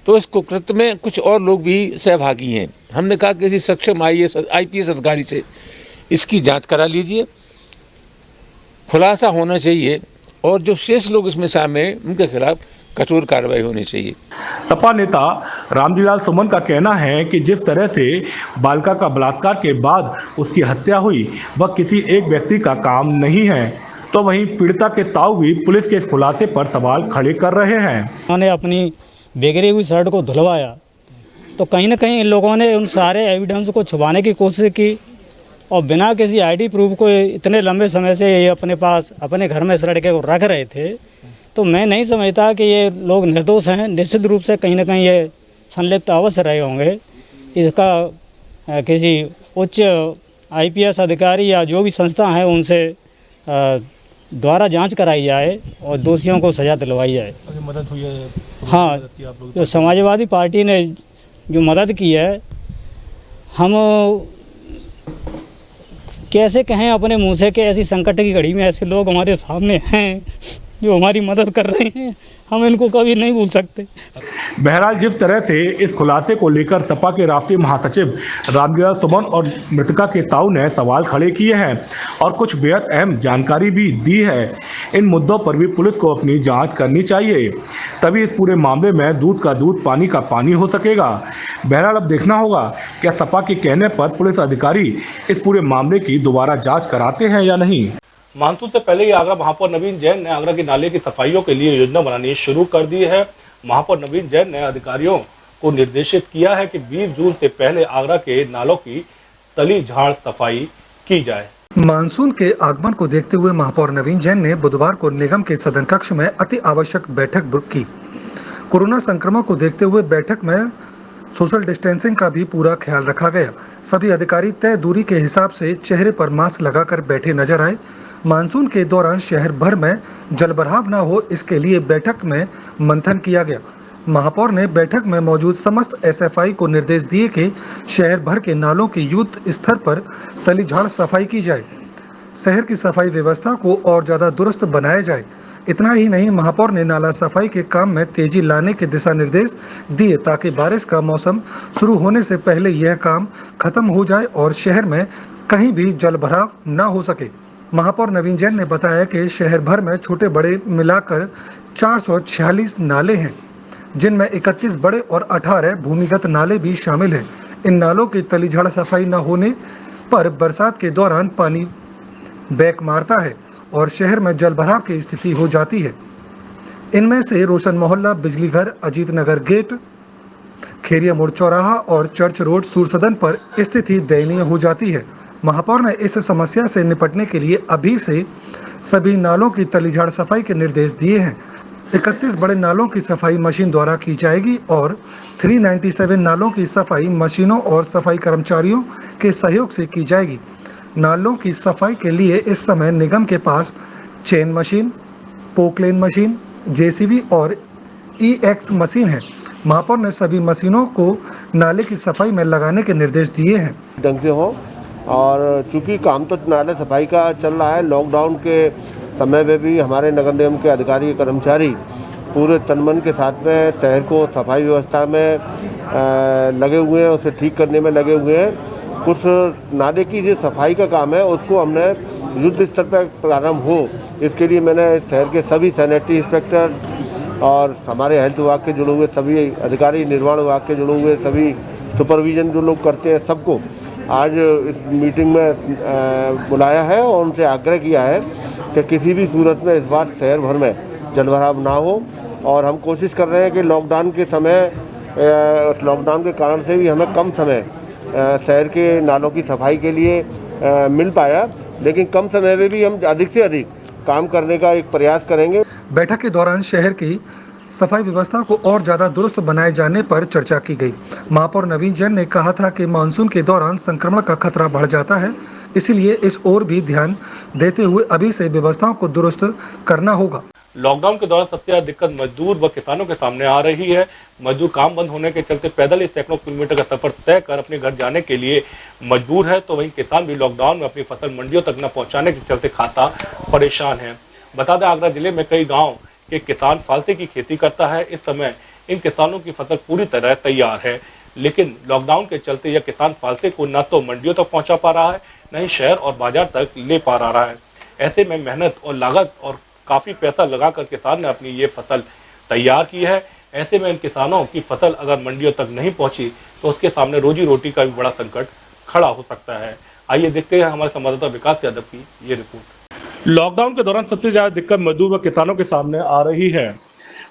तो इस कुकृत्य में कुछ और लोग भी सहभागी हैं। हमने कहा कि किसी सक्षम आईपीएस अधिकारी से इसकी जांच करा लीजिए, खुलासा होना चाहिए और जो शेष लोग इसमें शामिल हैं उनके खिलाफ कठोर कार्रवाई होनी चाहिए। सपा नेता रामजिलाल सुमन का कहना है कि जिस तरह से बालिका का बलात्कार के बाद उसकी हत्या हुई वह किसी एक व्यक्ति का काम नहीं है, तो वहीं पीड़िता के ताऊ भी पुलिस के इस खुलासे पर सवाल खड़े कर रहे हैं। उन्होंने अपनी बिगड़ी हुई शर्ट को धुलवाया तो कहीं ना कहीं इन लोगों ने उन सारे एविडेंस को छुपाने की कोशिश की और बिना किसी आईडी प्रूफ को इतने लंबे समय से ये अपने पास अपने घर में इस लड़के को रख रहे थे। तो मैं नहीं समझता कि ये लोग निर्दोष हैं। निश्चित रूप से कहीं ना कहीं ये संलिप्त अवश्य रहे होंगे। इसका किसी उच्च आईपीएस अधिकारी या जो भी संस्था है उनसे द्वारा जांच कराई जाए और दोषियों को सजा दिलवाई जाए। मदद हुई है? हाँ, जो समाजवादी पार्टी ने जो मदद की है, हम कैसे कहें अपने मुंह से कि ऐसी संकट की घड़ी में ऐसे लोग हमारे सामने हैं जो हमारी मदद कर रहे हैं, हम इनको कभी नहीं भूल सकते। बहरहाल जिस तरह से इस खुलासे को लेकर सपा के राष्ट्रीय महासचिव रामजिलाल सुमन और मृतका के ताऊ ने सवाल खड़े किए हैं और कुछ बेहद अहम जानकारी भी दी है, इन मुद्दों पर भी पुलिस को अपनी जांच करनी चाहिए, तभी इस पूरे मामले में दूध का दूध पानी का पानी हो सकेगा। बहरहाल अब देखना होगा क्या सपा के कहने पर पुलिस अधिकारी इस पूरे मामले की दोबारा जाँच कराते हैं या नहीं। मानसून से पहले ही आगरा महापौर नवीन जैन ने आगरा के नाले की सफाइयों के लिए योजना बनानी शुरू कर दी है। महापौर नवीन जैन ने अधिकारियों को निर्देशित किया है कि 20 जून से पहले आगरा के नालों की तली झाड़ सफाई की जाए। मानसून के आगमन को देखते हुए महापौर नवीन जैन ने बुधवार को निगम के सदन कक्ष में अति आवश्यक बैठक बुक की। कोरोना संक्रमण को देखते हुए बैठक में सोशल डिस्टेंसिंग का भी पूरा ख्याल रखा गया। सभी अधिकारी तय दूरी के हिसाब से चेहरे पर मास्क लगाकर बैठे नजर आए। मानसून के दौरान शहर भर में जलभराव न हो इसके लिए बैठक में मंथन किया गया। महापौर ने बैठक में मौजूद समस्त एसएफआई को निर्देश दिए कि शहर भर के नालों की युद्ध स्तर पर तलीझाड़ सफाई की जाए, शहर की सफाई व्यवस्था को और ज्यादा दुरुस्त बनाया जाए। इतना ही नहीं, महापौर ने नाला सफाई के काम में तेजी लाने के दिशा निर्देश दिए ताकि बारिश का मौसम शुरू होने से पहले यह काम खत्म हो जाए और शहर में कहीं भी जल भराव न हो सके। महापौर नवीन जैन ने बताया कि शहर भर में छोटे बड़े मिलाकर 446 नाले हैं, जिनमें 31 बड़े और 18 भूमिगत नाले भी शामिल हैं। इन नालों की तलीझाड़ सफाई न होने पर बरसात के दौरान पानी बैक मारता है और शहर में जलभराव की स्थिति हो जाती है। इनमें से रोशन मोहल्ला, बिजली घर, अजीत नगर गेट, खेरिया मोड़ चौराहा और चर्च रोड सूरसदन पर स्थिति दयनीय हो जाती है। महापौर ने इस समस्या से निपटने के लिए अभी से सभी नालों की तलीझाड़ सफाई के निर्देश दिए हैं। 31 बड़े नालों की सफाई मशीन द्वारा की जाएगी और 397 नालों की सफाई मशीनों और सफाई कर्मचारियों के सहयोग से की जाएगी। नालों की सफाई के लिए इस समय निगम के पास chain machine, Poclain machine, JCB और ईएक्स मशीन है। महापौर ने सभी मशीनों को नाले की सफाई में लगाने के निर्देश दिए हैं। ढंग से हो, और चूंकि काम तो नाले सफाई का चल रहा है, लॉकडाउन के समय में भी हमारे नगर निगम के अधिकारी कर्मचारी पूरे तन-मन के साथ में शहर को सफाई व्यवस्था में लगे हुए हैं, उसे ठीक करने में लगे हुए हैं। कुछ नाले की जो सफाई का काम है उसको हमने युद्ध स्तर पर प्रारंभ हो, इसके लिए मैंने शहर के सभी सैनिटरी इंस्पेक्टर और हमारे हेल्थ विभाग के जुड़े हुए सभी अधिकारी, निर्माण विभाग के जुड़े हुए सभी सुपरविजन जो लोग करते हैं, सबको आज इस मीटिंग में बुलाया है और उनसे आग्रह किया है कि किसी भी सूरत में इस बार शहर भर में जलभराव ना हो। और हम कोशिश कर रहे हैं कि लॉकडाउन के कारण से भी हमें कम समय शहर के नालों की सफाई के लिए मिल पाया, लेकिन कम समय में भी हम अधिक से अधिक काम करने का एक प्रयास करेंगे। बैठक के दौरान शहर की सफाई व्यवस्था को और ज्यादा दुरुस्त बनाए जाने पर चर्चा की गई। महापौर नवीन जैन ने कहा था कि मानसून के दौरान संक्रमण का खतरा बढ़ जाता है, इसलिए इस ओर भी ध्यान देते हुए अभी से व्यवस्थाओं को दुरुस्त करना होगा। लॉकडाउन के दौरान सबसे ज्यादा दिक्कत मजदूर व किसानों के सामने आ रही है। मजदूर काम बंद होने के चलते पैदल ही सैकड़ों किलोमीटर का सफर तय कर अपने घर जाने के लिए मजबूर है, तो वहीं किसान भी लॉकडाउन में अपनी फसल मंडियों तक न पहुंचाने के चलते खाता परेशान है। बता दें, आगरा जिले में कई गाँव के किसान फालते की खेती करता है। इस समय इन किसानों की फसल पूरी तरह तैयार है, लेकिन लॉकडाउन के चलते यह किसान फालते को न तो मंडियों तक पहुंचा पा रहा है, न ही शहर और बाजार तक ले पा रहा है। ऐसे में मेहनत और लागत और काफी पैसा लगाकर किसान ने अपनी ये फसल तैयार की है। ऐसे में इन किसानों की फसल अगर मंडियों तक नहीं पहुंची तो उसके सामने रोजी रोटी का भी बड़ा संकट खड़ा हो सकता है। आइए देखते हैं हमारे संवाददाता विकास यादव की ये रिपोर्ट। लॉकडाउन के दौरान सबसे ज्यादा दिक्कत मजदूर व किसानों के सामने आ रही है।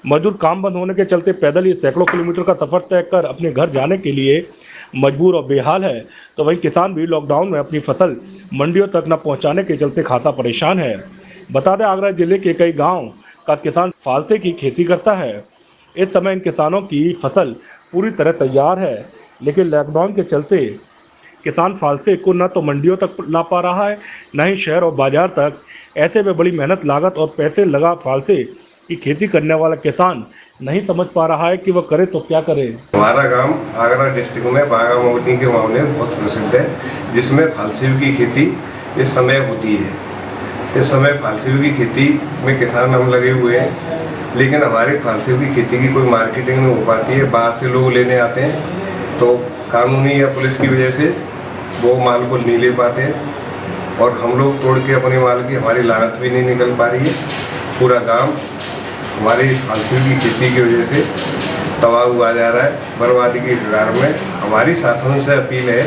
मजदूर काम बंद होने के चलते पैदल ही सैकड़ों किलोमीटर का सफर तय कर अपने घर जाने के लिए मजबूर और बेहाल है, तो वहीं किसान भी लॉकडाउन में अपनी फसल मंडियों तक न पहुंचाने के चलते खासा परेशान है। बता दें, आगरा जिले के कई गाँव का किसान फालते की खेती करता है। इस समय इन किसानों की फसल पूरी तरह तैयार है, लेकिन लॉकडाउन के चलते किसान फालते को न तो मंडियों तक ला पा रहा है, न ही शहर और बाजार तक। ऐसे में बड़ी मेहनत, लागत और पैसे लगा फालते की खेती करने वाला किसान नहीं समझ पा रहा है कि वह करे तो क्या करे। हमारा गांव आगरा डिस्ट्रिक्ट में बागा मोगनी के मामले में बहुत प्रसिद्ध है, जिसमें फालसेव की खेती इस समय होती है। इस समय फालसेव की खेती में किसान हम लगे हुए हैं, लेकिन हमारे फालसेव की खेती की कोई मार्केटिंग नहीं हो पाती है। बाहर से लोग लेने आते हैं तो कानूनी या पुलिस की वजह से वो माल को नहीं ले पाते हैं, और हम लोग तोड़ के अपने माल की हमारी लागत भी नहीं निकल पा रही है। पूरा गांव हमारी इस फालसेव की खेती की वजह से तबाह हुआ जा रहा है, बर्बादी की कगार में। हमारी शासन से अपील है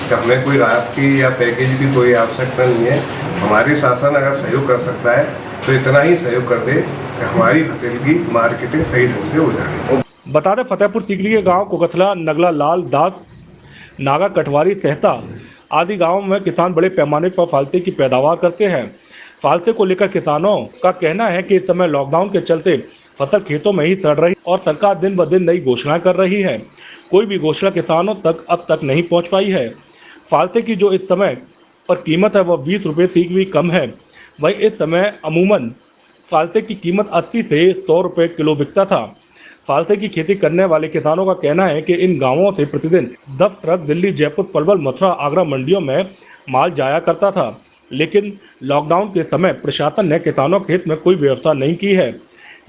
कि हमें कोई राहत की या पैकेज की कोई आवश्यकता नहीं है। हमारी शासन अगर सहयोग कर सकता है तो इतना ही सहयोग कर दे कि हमारी फसल की मार्केटिंग सही ढंग से हो जाए। बता दें, फतेहपुर सीकरी के गाँव कोकथला, नगला, लाल दास, नागा, कटवारी, सहता आदि गांवों में किसान बड़े पैमाने पर फालते की पैदावार करते हैं। फालते को लेकर किसानों का कहना है कि इस समय लॉकडाउन के चलते फसल खेतों में ही सड़ रही और सरकार दिन ब दिन नई घोषणाएं कर रही है। कोई भी घोषणा किसानों तक अब तक नहीं पहुंच पाई है। फालते की जो इस समय पर कीमत है वह 20 रुपये से भी कम है। वहीं इस समय अमूमन फालते की कीमत 80 से 100 रुपये किलो बिकता था। फालसे की खेती करने वाले किसानों का कहना है कि इन गांवों से प्रतिदिन 10 ट्रक दिल्ली, जयपुर, पलवल, मथुरा, आगरा मंडियों में माल जाया करता था, लेकिन लॉकडाउन के समय प्रशासन ने किसानों के हित में कोई व्यवस्था नहीं की है,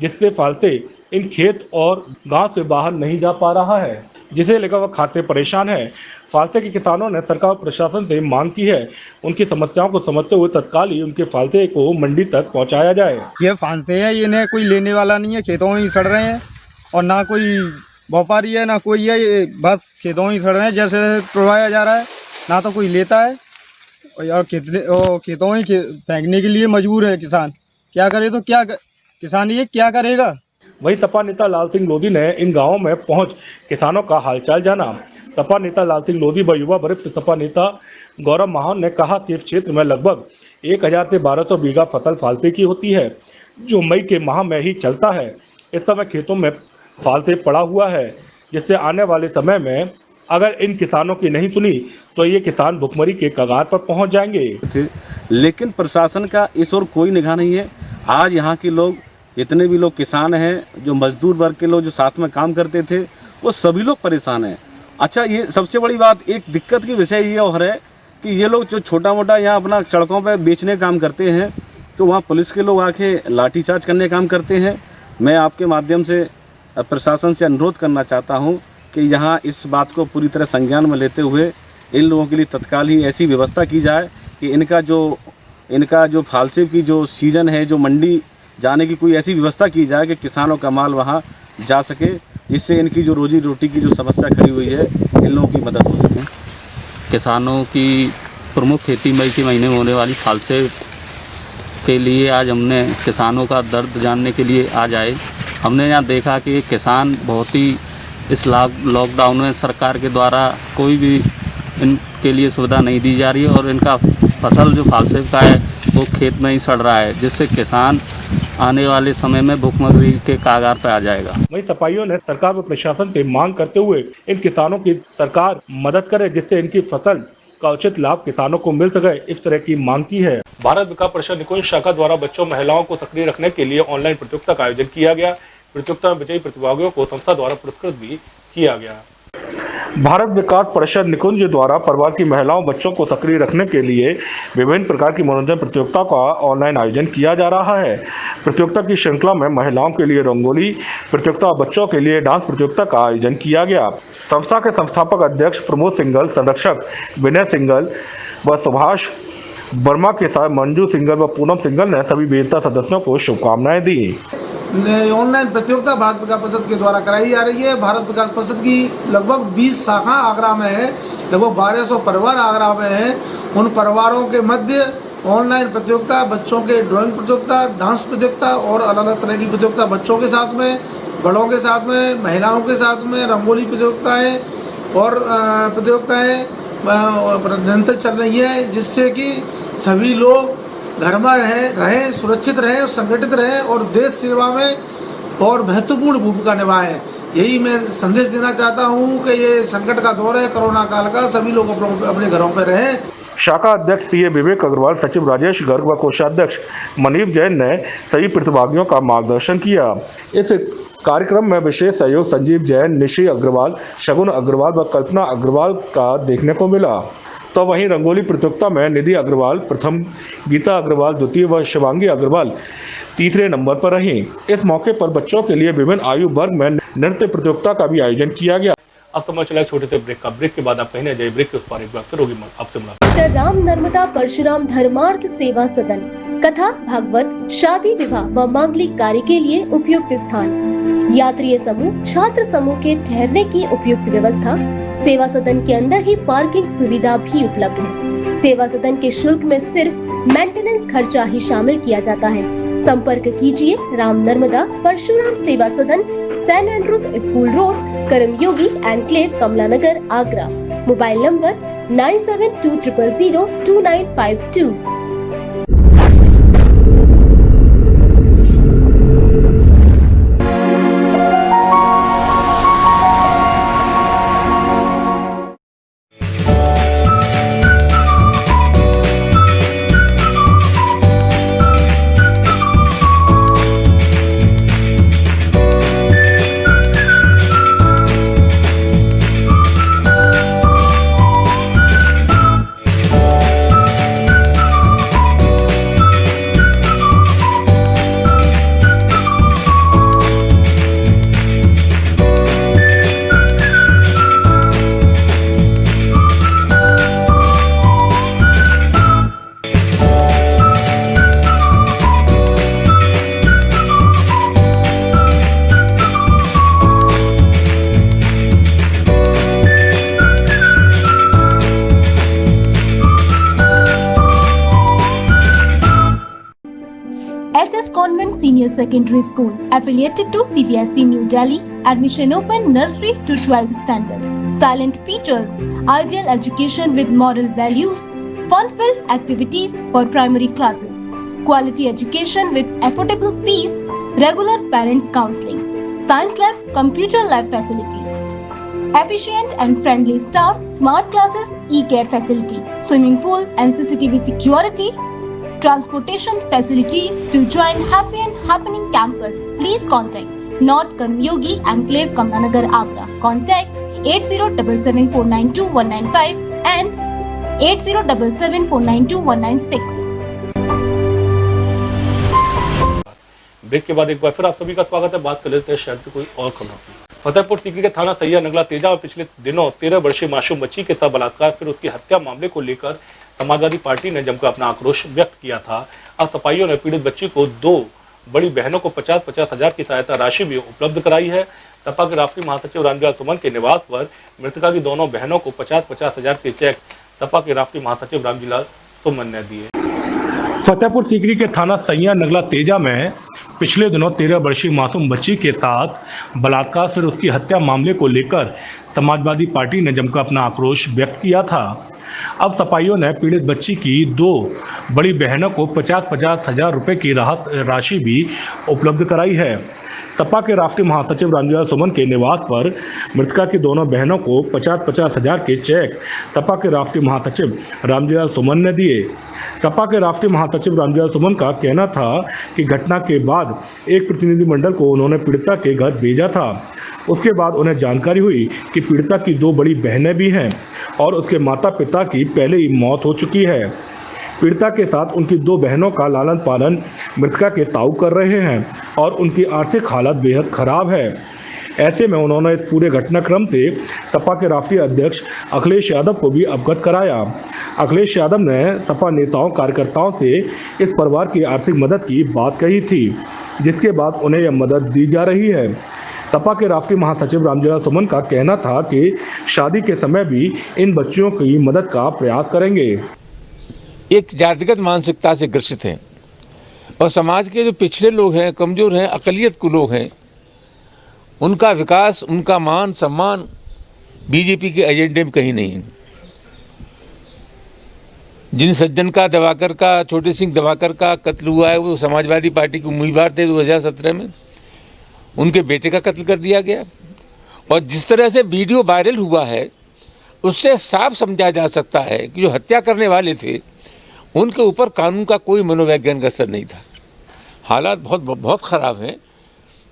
जिससे फालसे इन खेत और गांव से बाहर नहीं जा पा रहा है, जिसे लेकर वह खासे परेशान है। फालसे के किसानों ने सरकार और प्रशासन से मांग की है उनकी समस्याओं को समझते हुए तत्काल ही उनके फालसे को मंडी तक पहुंचाया जाए। ये फालसे हैं, इन्हें कोई लेने वाला नहीं है, खेतों में ही सड़ रहे हैं और ना कोई व्यापारी है ना कोई है, ये बस खेतों में ही सड़ रहे हैं जैसे तोड़वाया जा रहा है, ना तो कोई लेता है और खेतों में ही फेंकने के लिए मजबूर है किसान। क्या करे तो क्या किसान ये क्या करेगा। वहीं सपा नेता लाल सिंह लोधी ने इन गांवों में पहुंच किसानों का हालचाल जाना। सपा नेता लाल सिंह लोधी व युवा वरिष्ठ सपा नेता गौरव महान ने कहा कि इस क्षेत्र में लगभग 1000 से 1200 बीघा फसल फालसे की होती है, जो मई के माह में ही चलता है। इस समय खेतों में फालसे पड़ा हुआ है, जिससे आने वाले समय में अगर इन किसानों की नहीं सुनी तो ये किसान भुखमरी के कगार पर पहुंच जाएंगे। लेकिन प्रशासन का इस ओर कोई निगाह नहीं है। आज यहाँ के लोग, जितने भी लोग किसान हैं, जो मजदूर वर्ग के लोग जो साथ में काम करते थे, वो सभी लोग परेशान हैं। अच्छा, ये सबसे बड़ी बात, एक दिक्कत की विषय ये और है कि ये लोग जो छोटा मोटा यहाँ अपना सड़कों पर बेचने काम करते हैं, तो वहाँ पुलिस के लोग आके लाठीचार्ज करने काम करते हैं। मैं आपके माध्यम से प्रशासन से अनुरोध करना चाहता हूँ कि यहाँ इस बात को पूरी तरह संज्ञान में लेते हुए इन लोगों के लिए तत्काल ही ऐसी व्यवस्था की जाए कि इनका जो फालसे की जो सीज़न है, जो मंडी जाने की कोई ऐसी व्यवस्था की जाए कि किसानों का माल वहाँ जा सके, इससे इनकी जो रोजी रोटी की जो समस्या खड़ी हुई है, इन लोगों की मदद हो सके। किसानों की प्रमुख खेती मई के महीने में होने वाली फालसे के लिए आज हमने किसानों का दर्द जानने के लिए आज आए। हमने यहाँ देखा कि किसान बहुत ही इस लॉकडाउन में सरकार के द्वारा कोई भी इनके लिए सुविधा नहीं दी जा रही है और इनका फसल जो फालसे का है वो खेत में ही सड़ रहा है, जिससे किसान आने वाले समय में भुखमरी के कागार पर आ जाएगा। वहीं सपाइयों ने सरकार व प्रशासन से मांग करते हुए इन किसानों की सरकार मदद करे, जिससे इनकी फसल का उचित लाभ किसानों को मिल सके, इस तरह की मांग की है। भारत विकास परिषद निकुंज शाखा द्वारा बच्चों महिलाओं को सक्रिय रखने के लिए ऑनलाइन प्रतियोगिता का आयोजन किया गया। प्रतियोगिता में विजयी प्रतिभागियों को संस्था द्वारा पुरस्कृत भी किया गया। भारत विकास परिषद निकुंज द्वारा परिवार की महिलाओं बच्चों को सक्रिय रखने के लिए विभिन्न प्रकार की मनोरंजन प्रतियोगिता का ऑनलाइन आयोजन किया जा रहा है। प्रतियोगिता की श्रृंखला में महिलाओं के लिए रंगोली प्रतियोगिता और बच्चों के लिए डांस प्रतियोगिता का आयोजन किया गया। संस्था के संस्थापक अध्यक्ष प्रमोद सिंघल, संरक्षक विनय सिंघल व सुभाष वर्मा के साथ मंजू सिंघल व पूनम सिंघल ने सभी वीरता सदस्यों को शुभकामनाएं दी। ऑनलाइन प्रतियोगिता भारत विकास परिषद के द्वारा कराई जा रही है। भारत विकास परिषद की लगभग 20 शाखा आगरा में है, लगभग 1200 परिवार आगरा में हैं। उन परिवारों के मध्य ऑनलाइन प्रतियोगिता, बच्चों के ड्राइंग प्रतियोगिता, डांस प्रतियोगिता और अलग अलग तरह की प्रतियोगिता बच्चों के साथ में, बड़ों के साथ में, महिलाओं के साथ में, रंगोली प्रतियोगिताएँ और प्रतियोगिताएँ निरंतर चल रही है, जिससे कि सभी लोग घर में रहें, सुरक्षित रहें, संगठित रहें और देश सेवा में और महत्वपूर्ण भूमिका निभाएं। यही मैं संदेश देना चाहता हूं कि ये संकट का दौर है, कोरोना काल का, सभी लोग अपने घरों पर रहें। शाखा अध्यक्ष सीए विवेक अग्रवाल, सचिव राजेश गर्ग व कोषाध्यक्ष मनीप जैन ने सभी प्रतिभागियों का मार्गदर्शन किया। इस कार्यक्रम में विशेष सहयोग संजीव जैन, निशी अग्रवाल, शगुन अग्रवाल व कल्पना अग्रवाल का देखने को मिला। तो वहीं रंगोली प्रतियोगिता में निधि अग्रवाल प्रथम, गीता अग्रवाल द्वितीय व शिवांगी अग्रवाल तीसरे नंबर पर रहीं। इस मौके पर बच्चों के लिए विभिन्न आयु वर्ग में नृत्य प्रतियोगिता का भी आयोजन किया गया। अब समय चला छोटे से ब्रेक का। ब्रेक के बाद आप कहीं जाइए, ब्रेक के उस पार एक बार फिर होगी आपसे मुलाकात। राम नर्मदा परशुराम धर्मार्थ सेवा सदन, कथा, भागवत, शादी, विवाह व मांगलिक कार्य के लिए उपयुक्त स्थान, यात्री समूह, छात्र समूह के ठहरने की उपयुक्त व्यवस्था। सेवा सदन के अंदर ही पार्किंग सुविधा भी उपलब्ध है। सेवा सदन के शुल्क में सिर्फ मेंटेनेंस खर्चा ही शामिल किया जाता है। संपर्क कीजिए Ram Narmada Parshuram Seva Sadan, Saint Andrews school road, Karmayogi enclave, Kamla Nagar, Agra. Mobile number 9720002952। Senior Secondary School, affiliated to CBSE New Delhi. Admission open nursery to 12th standard. Silent features, ideal education with moral values, fun-filled activities for primary classes, quality education with affordable fees, regular parents counseling, science lab, computer lab facility, efficient and friendly staff, smart classes, e-care facility, swimming pool and CCTV security, transportation facility. To join Happy and Happening Campus, please contact North Karmyogi Enclave, Kamlanagar, Agra. Contact 8077492195 and 8077492196. Break के बाद एक बार फिर आप सभी का स्वागत है। बात कर लेते हैं शहर की कोई और खबरों की। फतेहपुर सीकरी के थाना सैया नगला तेजा में पिछले दिनों 13 वर्षीय मासूम बच्ची के साथ बलात्कार फिर उसकी हत्या मामले को लेकर समाजवादी पार्टी ने जमकर अपना आक्रोश व्यक्त किया था। अब सपाइयों ने पीड़ित बच्ची को 2 बड़ी बहनों को 50-50 हजार की सहायता राशि भी उपलब्ध कराई है। सपा के राष्ट्रीय महासचिव रामलाल सुमन के निवास पर मृतका की दोनों बहनों को 50-50 हजार के चेक सपा के राष्ट्रीय महासचिव रामलाल सुमन ने दिए। फतेहपुर सीकरी के थाना सैया नगला तेजा में पिछले दिनों 13 वर्षीय मासूम बच्ची के साथ बलात्कार फिर उसकी हत्या मामले को लेकर समाजवादी पार्टी ने जमकर अपना आक्रोश व्यक्त किया था। अब सपाइयों ने पीड़ित बच्ची की 2 बड़ी बहनों को 50-50 हजार रुपये की राहत राशि भी उपलब्ध कराई है। सपा के राष्ट्रीय महासचिव रामलाल सुमन के निवास पर मृतका की दोनों बहनों को 50-50 हजार के चेक सपा के राष्ट्रीय महासचिव रामलाल सुमन ने दिए। सपा के राष्ट्रीय महासचिव रामलाल सुमन का कहना था कि घटना के बाद एक प्रतिनिधिमंडल को उन्होंने पीड़िता के घर भेजा था। उसके बाद उन्हें जानकारी हुई कि पीड़िता की 2 बड़ी बहनें भी हैं और उसके माता पिता की पहले ही मौत हो चुकी है। पीड़िता के साथ उनकी 2 बहनों का लालन पालन मृतका के ताऊ कर रहे हैं और उनकी आर्थिक हालत बेहद खराब है। ऐसे में उन्होंने इस पूरे घटनाक्रम से सपा के राष्ट्रीय अध्यक्ष अखिलेश यादव को भी अवगत कराया। अखिलेश यादव ने सपा नेताओं कार्यकर्ताओं से इस परिवार की आर्थिक मदद की बात कही थी, जिसके बाद उन्हें यह मदद दी जा रही है। सपा के राष्ट्रीय महासचिव रामलाल सुमन का कहना था कि शादी के समय भी इन बच्चियों की मदद का प्रयास करेंगे। एक जातिगत मानसिकता से ग्रसित हैं और समाज के जो पिछड़े लोग हैं, कमज़ोर हैं, अक़लियत के लोग हैं, उनका विकास, उनका मान सम्मान बीजेपी के एजेंडे में कहीं नहीं है। जिन सज्जन का, दिवाकर का, छोटे सिंह दिवाकर का कत्ल हुआ है, वो समाजवादी पार्टी के उम्मीदवार थे 2017 में। उनके बेटे का कत्ल कर दिया गया और जिस तरह से वीडियो वायरल हुआ है उससे साफ समझा जा सकता है कि जो हत्या करने वाले थे उनके ऊपर कानून का कोई मनोवैज्ञानिक असर नहीं था। हालात बहुत ख़राब हैं।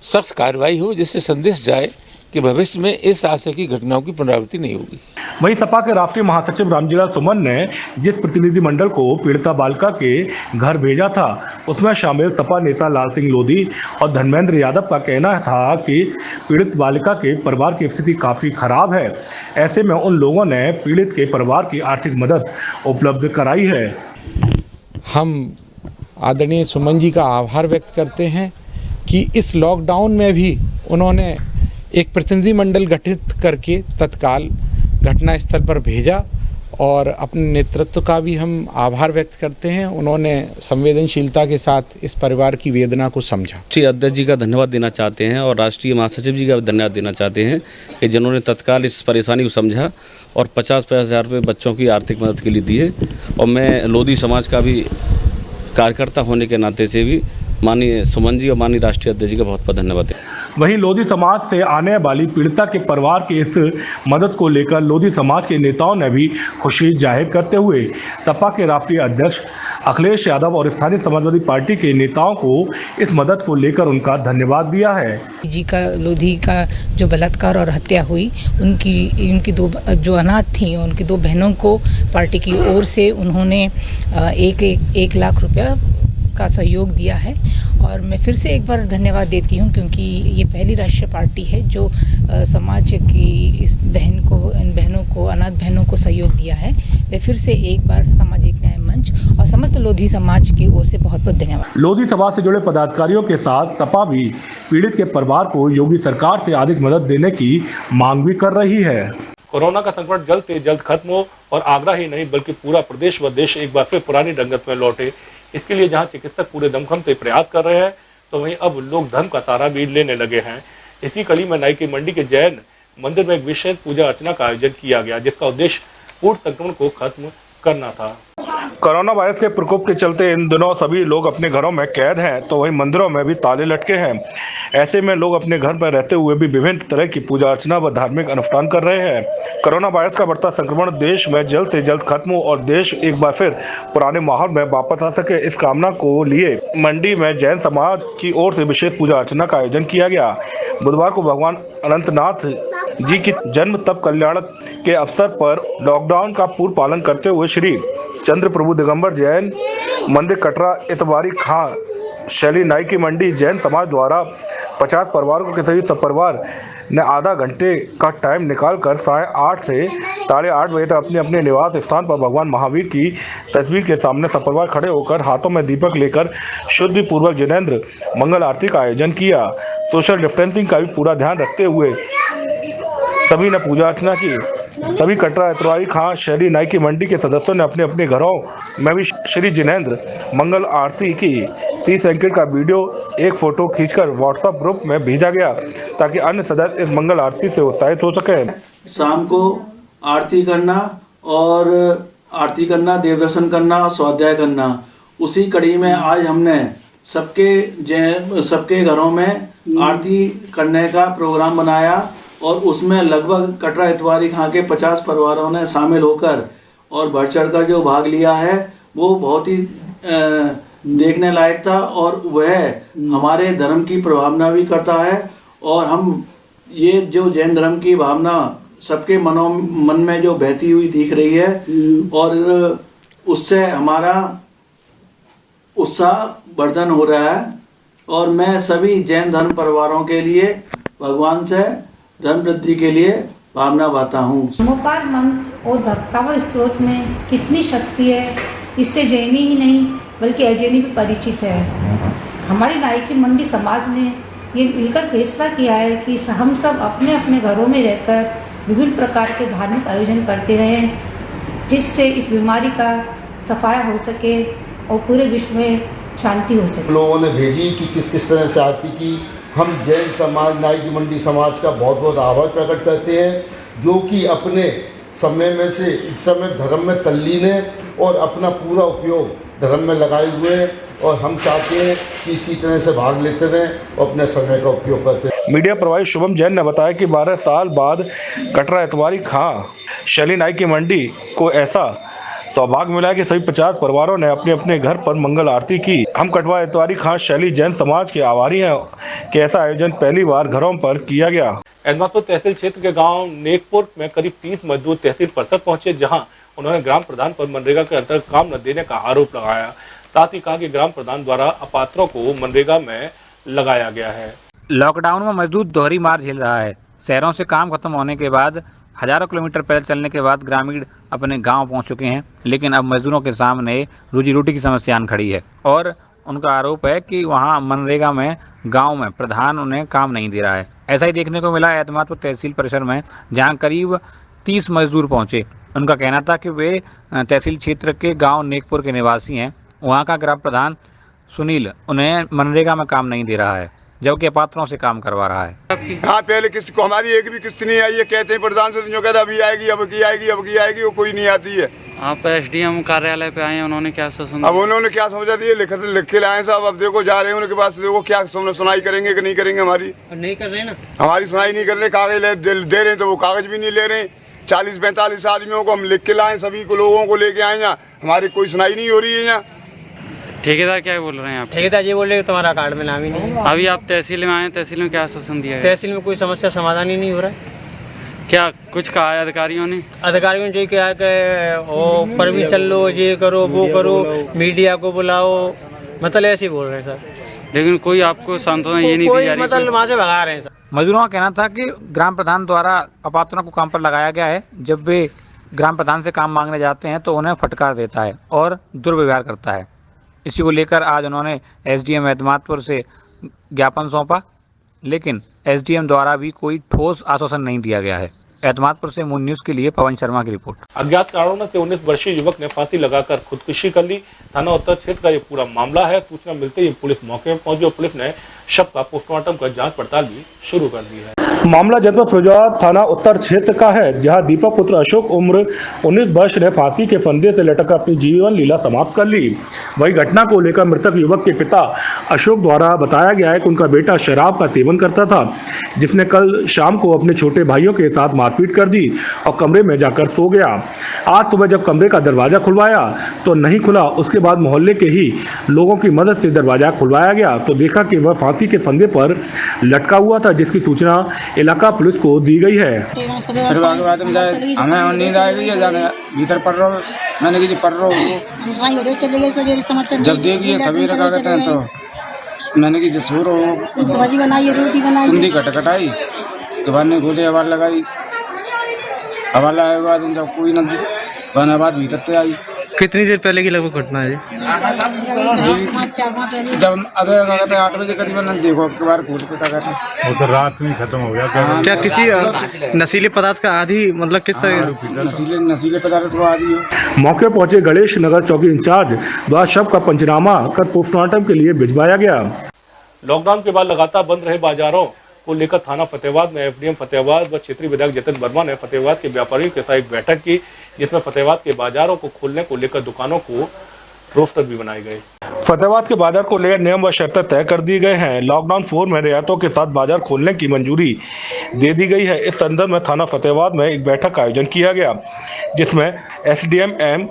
सख्त कार्रवाई हो जिससे संदेश जाए कि भविष्य में इस आशय की घटनाओं की पुनरावृत्ति नहीं होगी। वहीं सपा के राष्ट्रीय महासचिव रामलाल सुमन ने जिस प्रतिनिधिमंडल को पीड़िता बालिका के घर भेजा था उसमें शामिल सपा नेता लाल सिंह लोधी और धर्मेंद्र यादव का कहना था कि पीड़ित बालिका के परिवार की स्थिति काफ़ी खराब है। ऐसे में उन लोगों ने पीड़ित के परिवार की आर्थिक मदद उपलब्ध कराई है। हम आदरणीय सुमन जी का आभार व्यक्त करते हैं कि इस लॉकडाउन में भी उन्होंने एक प्रतिनिधिमंडल गठित करके तत्काल घटनास्थल पर भेजा और अपने नेतृत्व का भी हम आभार व्यक्त करते हैं। उन्होंने संवेदनशीलता के साथ इस परिवार की वेदना को समझा। राष्ट्रीय अध्यक्ष जी का धन्यवाद देना चाहते हैं और राष्ट्रीय महासचिव जी का भी धन्यवाद देना चाहते हैं कि जिन्होंने तत्काल इस परेशानी को समझा और 50-50 हज़ार रुपये बच्चों की आर्थिक मदद के लिए दिए। और मैं लोधी समाज का भी कार्यकर्ता होने के नाते से भी माननीय सुमन जी और माननीय राष्ट्रीय अध्यक्ष जी का बहुत बहुत धन्यवाद है। वहीं लोधी समाज से आने वाली पीड़िता के परिवार की इस मदद को लेकर लोधी समाज के नेताओं ने भी खुशी जाहिर करते हुए सपा के राष्ट्रीय अध्यक्ष अखिलेश यादव और स्थानीय समाजवादी पार्टी के नेताओं को इस मदद को लेकर उनका धन्यवाद दिया है। जी का लोधी का जो बलात्कार और हत्या हुई, उनकी 2 जो अनाथ थी उनकी 2 बहनों को पार्टी की ओर से उन्होंने 1 लाख रुपया का सहयोग दिया है। और मैं फिर से एक बार धन्यवाद देती हूं क्योंकि ये पहली राष्ट्रीय पार्टी है जो समाज की इस इन बहनों को, अनाथ बहनों को सहयोग दिया है। मैं फिर से एक बार सामाजिक न्याय मंच और समस्त लोधी समाज की ओर से बहुत बहुत धन्यवाद। लोधी समाज से जुड़े पदाधिकारियों के साथ सपा भी पीड़ित के परिवार को योगी सरकार से अधिक मदद देने की मांग भी कर रही है। कोरोना का संकट जल्द से जल्द खत्म हो और आगरा ही नहीं बल्कि पूरा प्रदेश व देश एक बार फिर पुरानी रंगत में लौटे, इसके लिए जहां चिकित्सक पूरे दमखम से प्रयास कर रहे हैं, तो वहीं अब लोग धर्म का सहारा भी लेने लगे हैं। इसी कड़ी में नाई की मंडी के जैन मंदिर में एक विशेष पूजा अर्चना का आयोजन किया गया, जिसका उद्देश्य पूर्ण संक्रमण को खत्म करना था। कोरोना वायरस के प्रकोप के चलते इन दिनों सभी लोग अपने घरों में कैद हैं, तो वहीं मंदिरों में भी ताले लटके हैं। ऐसे में लोग अपने घर पर रहते हुए भी विभिन्न तरह की पूजा अर्चना व धार्मिक अनुष्ठान कर रहे हैं। कोरोना वायरस का बढ़ता संक्रमण देश में जल्द से जल्द खत्म हो और देश एक बार फिर पुराने माहौल में वापस आ सके, इस कामना को लिए मंडी में जैन समाज की ओर से विशेष पूजा अर्चना का आयोजन किया गया। बुधवार को भगवान अनंतनाथ जी की जन्म तप कल्याण के अवसर पर लॉकडाउन का पूर्ण पालन करते हुए श्री चंद्र प्रभु दिगंबर जैन मंदिर कटरा इतवारी खां शैली नाई की मंडी जैन समाज द्वारा 50 परिवारों के सभी सब परिवार ने आधा घंटे का टाइम निकालकर 8:30 से 8:30 बजे तक अपने अपने निवास स्थान पर भगवान महावीर की तस्वीर के सामने सब परिवार खड़े होकर हाथों में दीपक लेकर शुद्धि पूर्वक जिनेंद्र मंगल आरती का आयोजन किया। सोशल डिस्टेंसिंग का भी पूरा ध्यान रखते हुए सभी ने पूजा अर्चना की। सभी कटरा इतवारी खां शैली नाई की मंडी के सदस्यों ने अपने अपने घरों में भी श्री जिनेंद्र मंगल आरती की। 30 सेकंड का वीडियो एक फोटो खींचकर व्हाट्सएप ग्रुप में भेजा गया ताकि अन्य सदस्य इस मंगल आरती से उत्साहित हो सके। शाम को आरती करना और देवदर्शन करना, स्वाध्याय करना, उसी कड़ी में आज हमने सबके घरों में आरती करने का प्रोग्राम बनाया और उसमें लगभग कटरा इतवारी खां के 50 परिवारों ने शामिल होकर और बढ़ चढ़कर जो भाग लिया है वो बहुत ही देखने लायक था और वह हमारे धर्म की प्रभावना भी करता है। और हम ये जो जैन धर्म की भावना सबके मन में जो बहती हुई दिख रही है और उससे हमारा उत्साह वर्धन हो रहा है। और मैं सभी जैन धर्म परिवारों के लिए भगवान से धर्म वृद्धि के लिए भावना बाता हूँ। नमोकार मंत्र और भक्तावल स्त्रोत में कितनी शक्ति है, इससे जैनी ही नहीं बल्कि अजैनी भी परिचित है। हमारी नाई की मंडी समाज ने ये मिलकर फैसला किया है कि हम सब अपने अपने घरों में रहकर विभिन्न प्रकार के धार्मिक आयोजन करते रहें, जिससे इस बीमारी का सफाया हो सके और पूरे विश्व में शांति हो सके। लोगों ने भेजी कि किस किस तरह से आरती की। हम जैन समाज नाई की मंडी समाज का बहुत बहुत आभार प्रकट करते हैं, जो कि अपने समय में से इस समय धर्म में तल्लीन है और अपना पूरा उपयोग धर्म में लगाए हुए हैं। और हम चाहते हैं कि इसी तरह से भाग लेते रहें और अपने समय का उपयोग करते हैं। मीडिया प्रभारी शुभम जैन ने बताया कि 12 साल बाद कटरा इतवारी खां शैली नाई की मंडी को ऐसा सौभाग्य मिला कि सभी 50 परिवारों ने अपने अपने घर पर मंगल आरती की। हम कटवा इतवारी खां शैली जैन समाज के आभारी हैं कि ऐसा आयोजन पहली बार घरों पर किया गया। एहमदपुर तहसील क्षेत्र के गांव नेकपुर में करीब 30 मजदूर तहसील परिषद पहुंचे, जहां उन्होंने ग्राम प्रधान पर मनरेगा के अंतर्गत काम न देने का आरोप लगाया। साथ ही कहा कि ग्राम प्रधान द्वारा अपात्रों को मनरेगा में लगाया गया है। लॉकडाउन में मजदूर दोहरी मार झेल रहा है। शहरों से काम खत्म होने के बाद हजारों किलोमीटर पैदल चलने के बाद ग्रामीण अपने गांव पहुंच चुके हैं, लेकिन अब मजदूरों के सामने रोजी रोटी की समस्या खड़ी है और उनका आरोप है कि वहां मनरेगा में गांव में प्रधान उन्हें काम नहीं दे रहा है। ऐसा ही देखने को मिला एहमदपुर तहसील परिसर में, जहां करीब 30 मजदूर पहुंचे। उनका कहना था कि वे तहसील क्षेत्र के गाँव नेकपुर के निवासी हैं। वहाँ का ग्राम प्रधान सुनील उन्हें मनरेगा में काम नहीं दे रहा है, जबकि अपात्रों से काम करवा रहा है। हाँ, पहले किस्त को हमारी एक भी किस्त नहीं आई है। कहते हैं प्रधान से जो कहता अभी आएगी, अब की आएगी, अब की आएगी, वो कोई नहीं आती है। आप एसडीएम कार्यालय पे आए हैं, उन्होंने क्या समझा? अब उन्होंने क्या समझा दिए, लिख के लाए साहब। अब देखो जा रहे हैं उनके पास, देखो क्या सुनाई करेंगे कि नहीं करेंगे। हमारी नहीं कर रहे ना, हमारी सुनाई नहीं कर रहे। कागज दे रहे तो वो कागज भी नहीं ले रहे। 40-45 आदमियों को हम लिख के लाए, सभी को लोगों को लेके आए यहाँ, हमारी कोई सुनाई नहीं हो रही है यहाँ। ठेकेदार क्या बोल रहे हैं आप? ठेकेदार जी बोल रहे हैं तुम्हारा कार्ड में नाम ही नहीं। अभी आप तहसील में आए, तहसील में क्या आश्वासन दिया है? तहसील में कोई समस्या समाधान ही नहीं हो रहा है। क्या कुछ कहा है अधिकारियों ने? अधिकारियों ने क्या कि पर भी चल लो, ये करो वो करो, मीडिया को बुलाओ, मतलब ऐसे ही बोल रहे हैं सर। लेकिन कोई आपको सांत्वना ये नहीं दी जा रही? मतलब वहाँ से भगा रहे हैं सर। मजदूरों का कहना था कि ग्राम प्रधान द्वारा अपात्रों को काम पर लगाया गया है। जब वे ग्राम प्रधान से काम मांगने जाते हैं तो उन्हें फटकार देता है और दुर्व्यवहार करता है। इसी को लेकर आज उन्होंने एसडीएम एहमदपुर से ज्ञापन सौंपा, लेकिन एसडीएम द्वारा भी कोई ठोस आश्वासन नहीं दिया गया है। एतमादपुर से मून न्यूज़ के लिए पवन शर्मा की रिपोर्ट। अज्ञात कारणों से 19 वर्षीय युवक ने फांसी लगाकर खुदकुशी कर ली। थाना उत्तर क्षेत्र का ये पूरा मामला है। सूचना मिलते ही पुलिस मौके पर पहुंची और पुलिस ने शव का पोस्टमार्टम कर जांच पड़ताल भी शुरू कर दी है। मामला जनपद फिरोजाबाद थाना उत्तर क्षेत्र का है, जहां दीपक पुत्र अशोक उम्र 19 वर्ष ने फांसी के फंदे से लटक अपनी जीवन लीला समाप्त कर ली। वही घटना को लेकर मृतक युवक के पिता अशोक द्वारा बताया गया है कि उनका बेटा शराब का सेवन करता था, जिसने कल शाम को अपने छोटे भाइयों के साथ मारपीट कर दी और कमरे में जाकर सो गया। आज सुबह जब कमरे का दरवाजा खुलवाया तो नहीं खुला। उसके बाद मोहल्ले के ही लोगों की मदद से दरवाजा खुलवाया गया तो देखा कि वह फांसी के फंदे पर लटका हुआ था, जिसकी सूचना इलाका पुलिस को दी गई है। फिर आगे बाद में जाए हमें नींद आ गई है, जाने भीतर पढ़ रहा हूँ, मैंने कहा पढ़ रहा हूँ। चले गए सवेरे समाचार जब देखिए सवेरे का कहते हैं तो मैंने की सो रहा हूँ, सब्जी बनाई, रोटी बनाई, कुंडी कटकटाई, उसके बाद ने गोले आवाज लगाई, आवाज लगाए के बाद जब कोई न बना बाद भीतर से आई। कितनी देर पहले की लगभग घटना है? जब अबे कहते 8 बजे करीबन देखो के बार खोल के कहते वो तो रात में खत्म हो गया। क्या किसी नशीले पदार्थ का आदि, मतलब किस तरह नशीले पदार्थ को आदि हो? मौके पहुंचे गणेश नगर चौकी इंचार्ज द्वारा शव का पंचनामा कर पोस्टमार्टम के लिए भिजवाया गया। लॉकडाउन के बाद लगातार बंद रहे बाजारों को लेकर थाना फतेहाबाद में एफडीएम फतेहाबाद व क्षेत्रीय विधायक जतिन वर्मा ने फतेहाबाद के व्यापारियों के साथ एक बैठक की, जिसमें फतेहाबाद के बाजारों को खोलने को लेकर दुकानों को रोस्टर भी बनाए गए। फतेहाबाद के बाजार को लेकर नियम व शर्तें तय कर दी गए हैं। लॉकडाउन 4 में रियायतों के साथ बाजार खोलने की मंजूरी दे दी गई है। इस संदर्भ में थाना फतेहाबाद में एक बैठक का आयोजन किया गया, जिसमें एसडीएम एम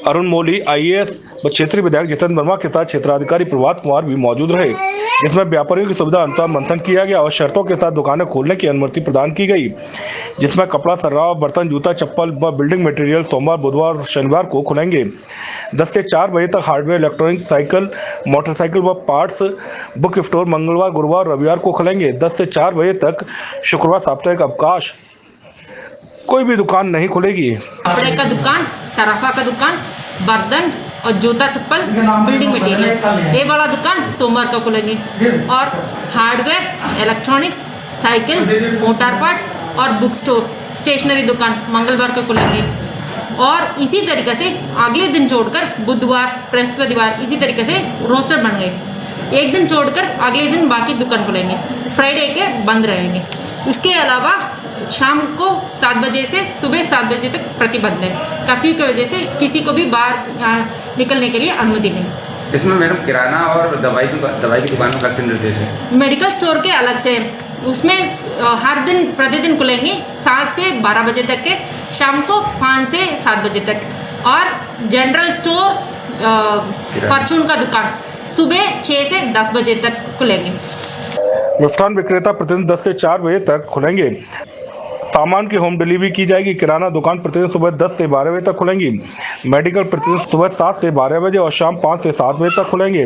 अरुण मोली, आईएएस व क्षेत्रीय विधायक जितेंद्र वर्मा के साथ क्षेत्राधिकारी प्रभात कुमार भी मौजूद रहे, जिसमें व्यापारियों की सुविधा अनुसार मंथन किया गया और शर्तों के साथ दुकानें खोलने की अनुमति प्रदान की गई, जिसमें कपड़ा, सर्राफ, बर्तन, जूता, चप्पल व बिल्डिंग मटेरियल सोमवार, बुधवार और शनिवार को खुलेंगे। 10 से 4 बजे तक हार्डवेयर, इलेक्ट्रॉनिक, साइकिल, मोटरसाइकिल व पार्ट्स, बुक स्टोर मंगलवार, गुरुवार, रविवार को खुलेंगे। 10 से 4 बजे तक शुक्रवार साप्ताहिक अवकाश, कोई भी दुकान नहीं खुलेगी। कपड़े का दुकान, सराफा का दुकान, बर्तन और जूता चप्पल, बिल्डिंग मटेरियल्स, ये वाला दुकान सोमवार को खुलेंगे और hardware, electronics, cycle, motor parts और बुक स्टोर, स्टेशनरी दुकान मंगलवार को खुलेंगे। और इसी तरीके से अगले दिन छोड़कर बुधवार, बृहस्पतिवार इसी तरीके से रोस्टर बन गए। एक दिन छोड़कर अगले दिन बाकी दुकान खुलेंगे, फ्राइडे के बंद रहेंगे। इसके अलावा शाम को 7 बजे से सुबह 7 बजे तक प्रतिबंध है। कर्फ्यू की वजह से किसी को भी बाहर निकलने के लिए अनुमति नहीं। इसमें मैडम किराना और दवाई की दुकानों का निर्देश है। मेडिकल स्टोर के अलग से, उसमें हर दिन प्रतिदिन खुलेंगे 7 से 12 बजे तक के, शाम को 5 से 7 बजे तक। और जनरल स्टोर, परचून का दुकान सुबह 6 से 10 बजे तक खुलेंगे। मिष्ठान विक्रेता प्रतिदिन 10 से 4 बजे तक खुलेंगे। सामान की होम डिलीवरी की जाएगी। किराना दुकान प्रतिदिन सुबह 10 से 12 बजे तक खुलेंगी। मेडिकल प्रतिदिन सुबह 7 से 12 बजे और शाम 5 से 7 बजे तक खुलेंगे।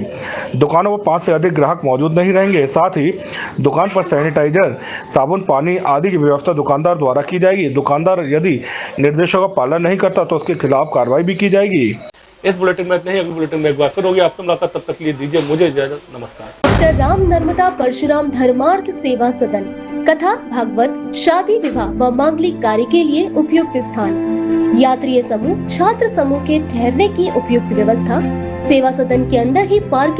दुकानों पर 5 से अधिक ग्राहक मौजूद नहीं रहेंगे। साथ ही दुकान पर सैनिटाइजर, साबुन, पानी आदि की व्यवस्था दुकानदार द्वारा की जाएगी। दुकानदार यदि निर्देशों का पालन नहीं करता तो उसके खिलाफ कार्रवाई भी की जाएगी। इस बुलेटिन में इतना ही। अगले बुलेटिन में एक बार फिर होगी आपसे मुलाकात, तब तक के लिए दीजिए मुझे इजाजत। नमस्कार। डॉक्टर राम नर्मदा परशुराम धर्मार्थ सेवा सदन, कथा, भागवत, शादी, विवाह व मांगलिक कार्य के लिए उपयुक्त स्थान, यात्री समूह, छात्र समूह के ठहरने की उपयुक्त व्यवस्था, सेवा सदन के अंदर ही पार्क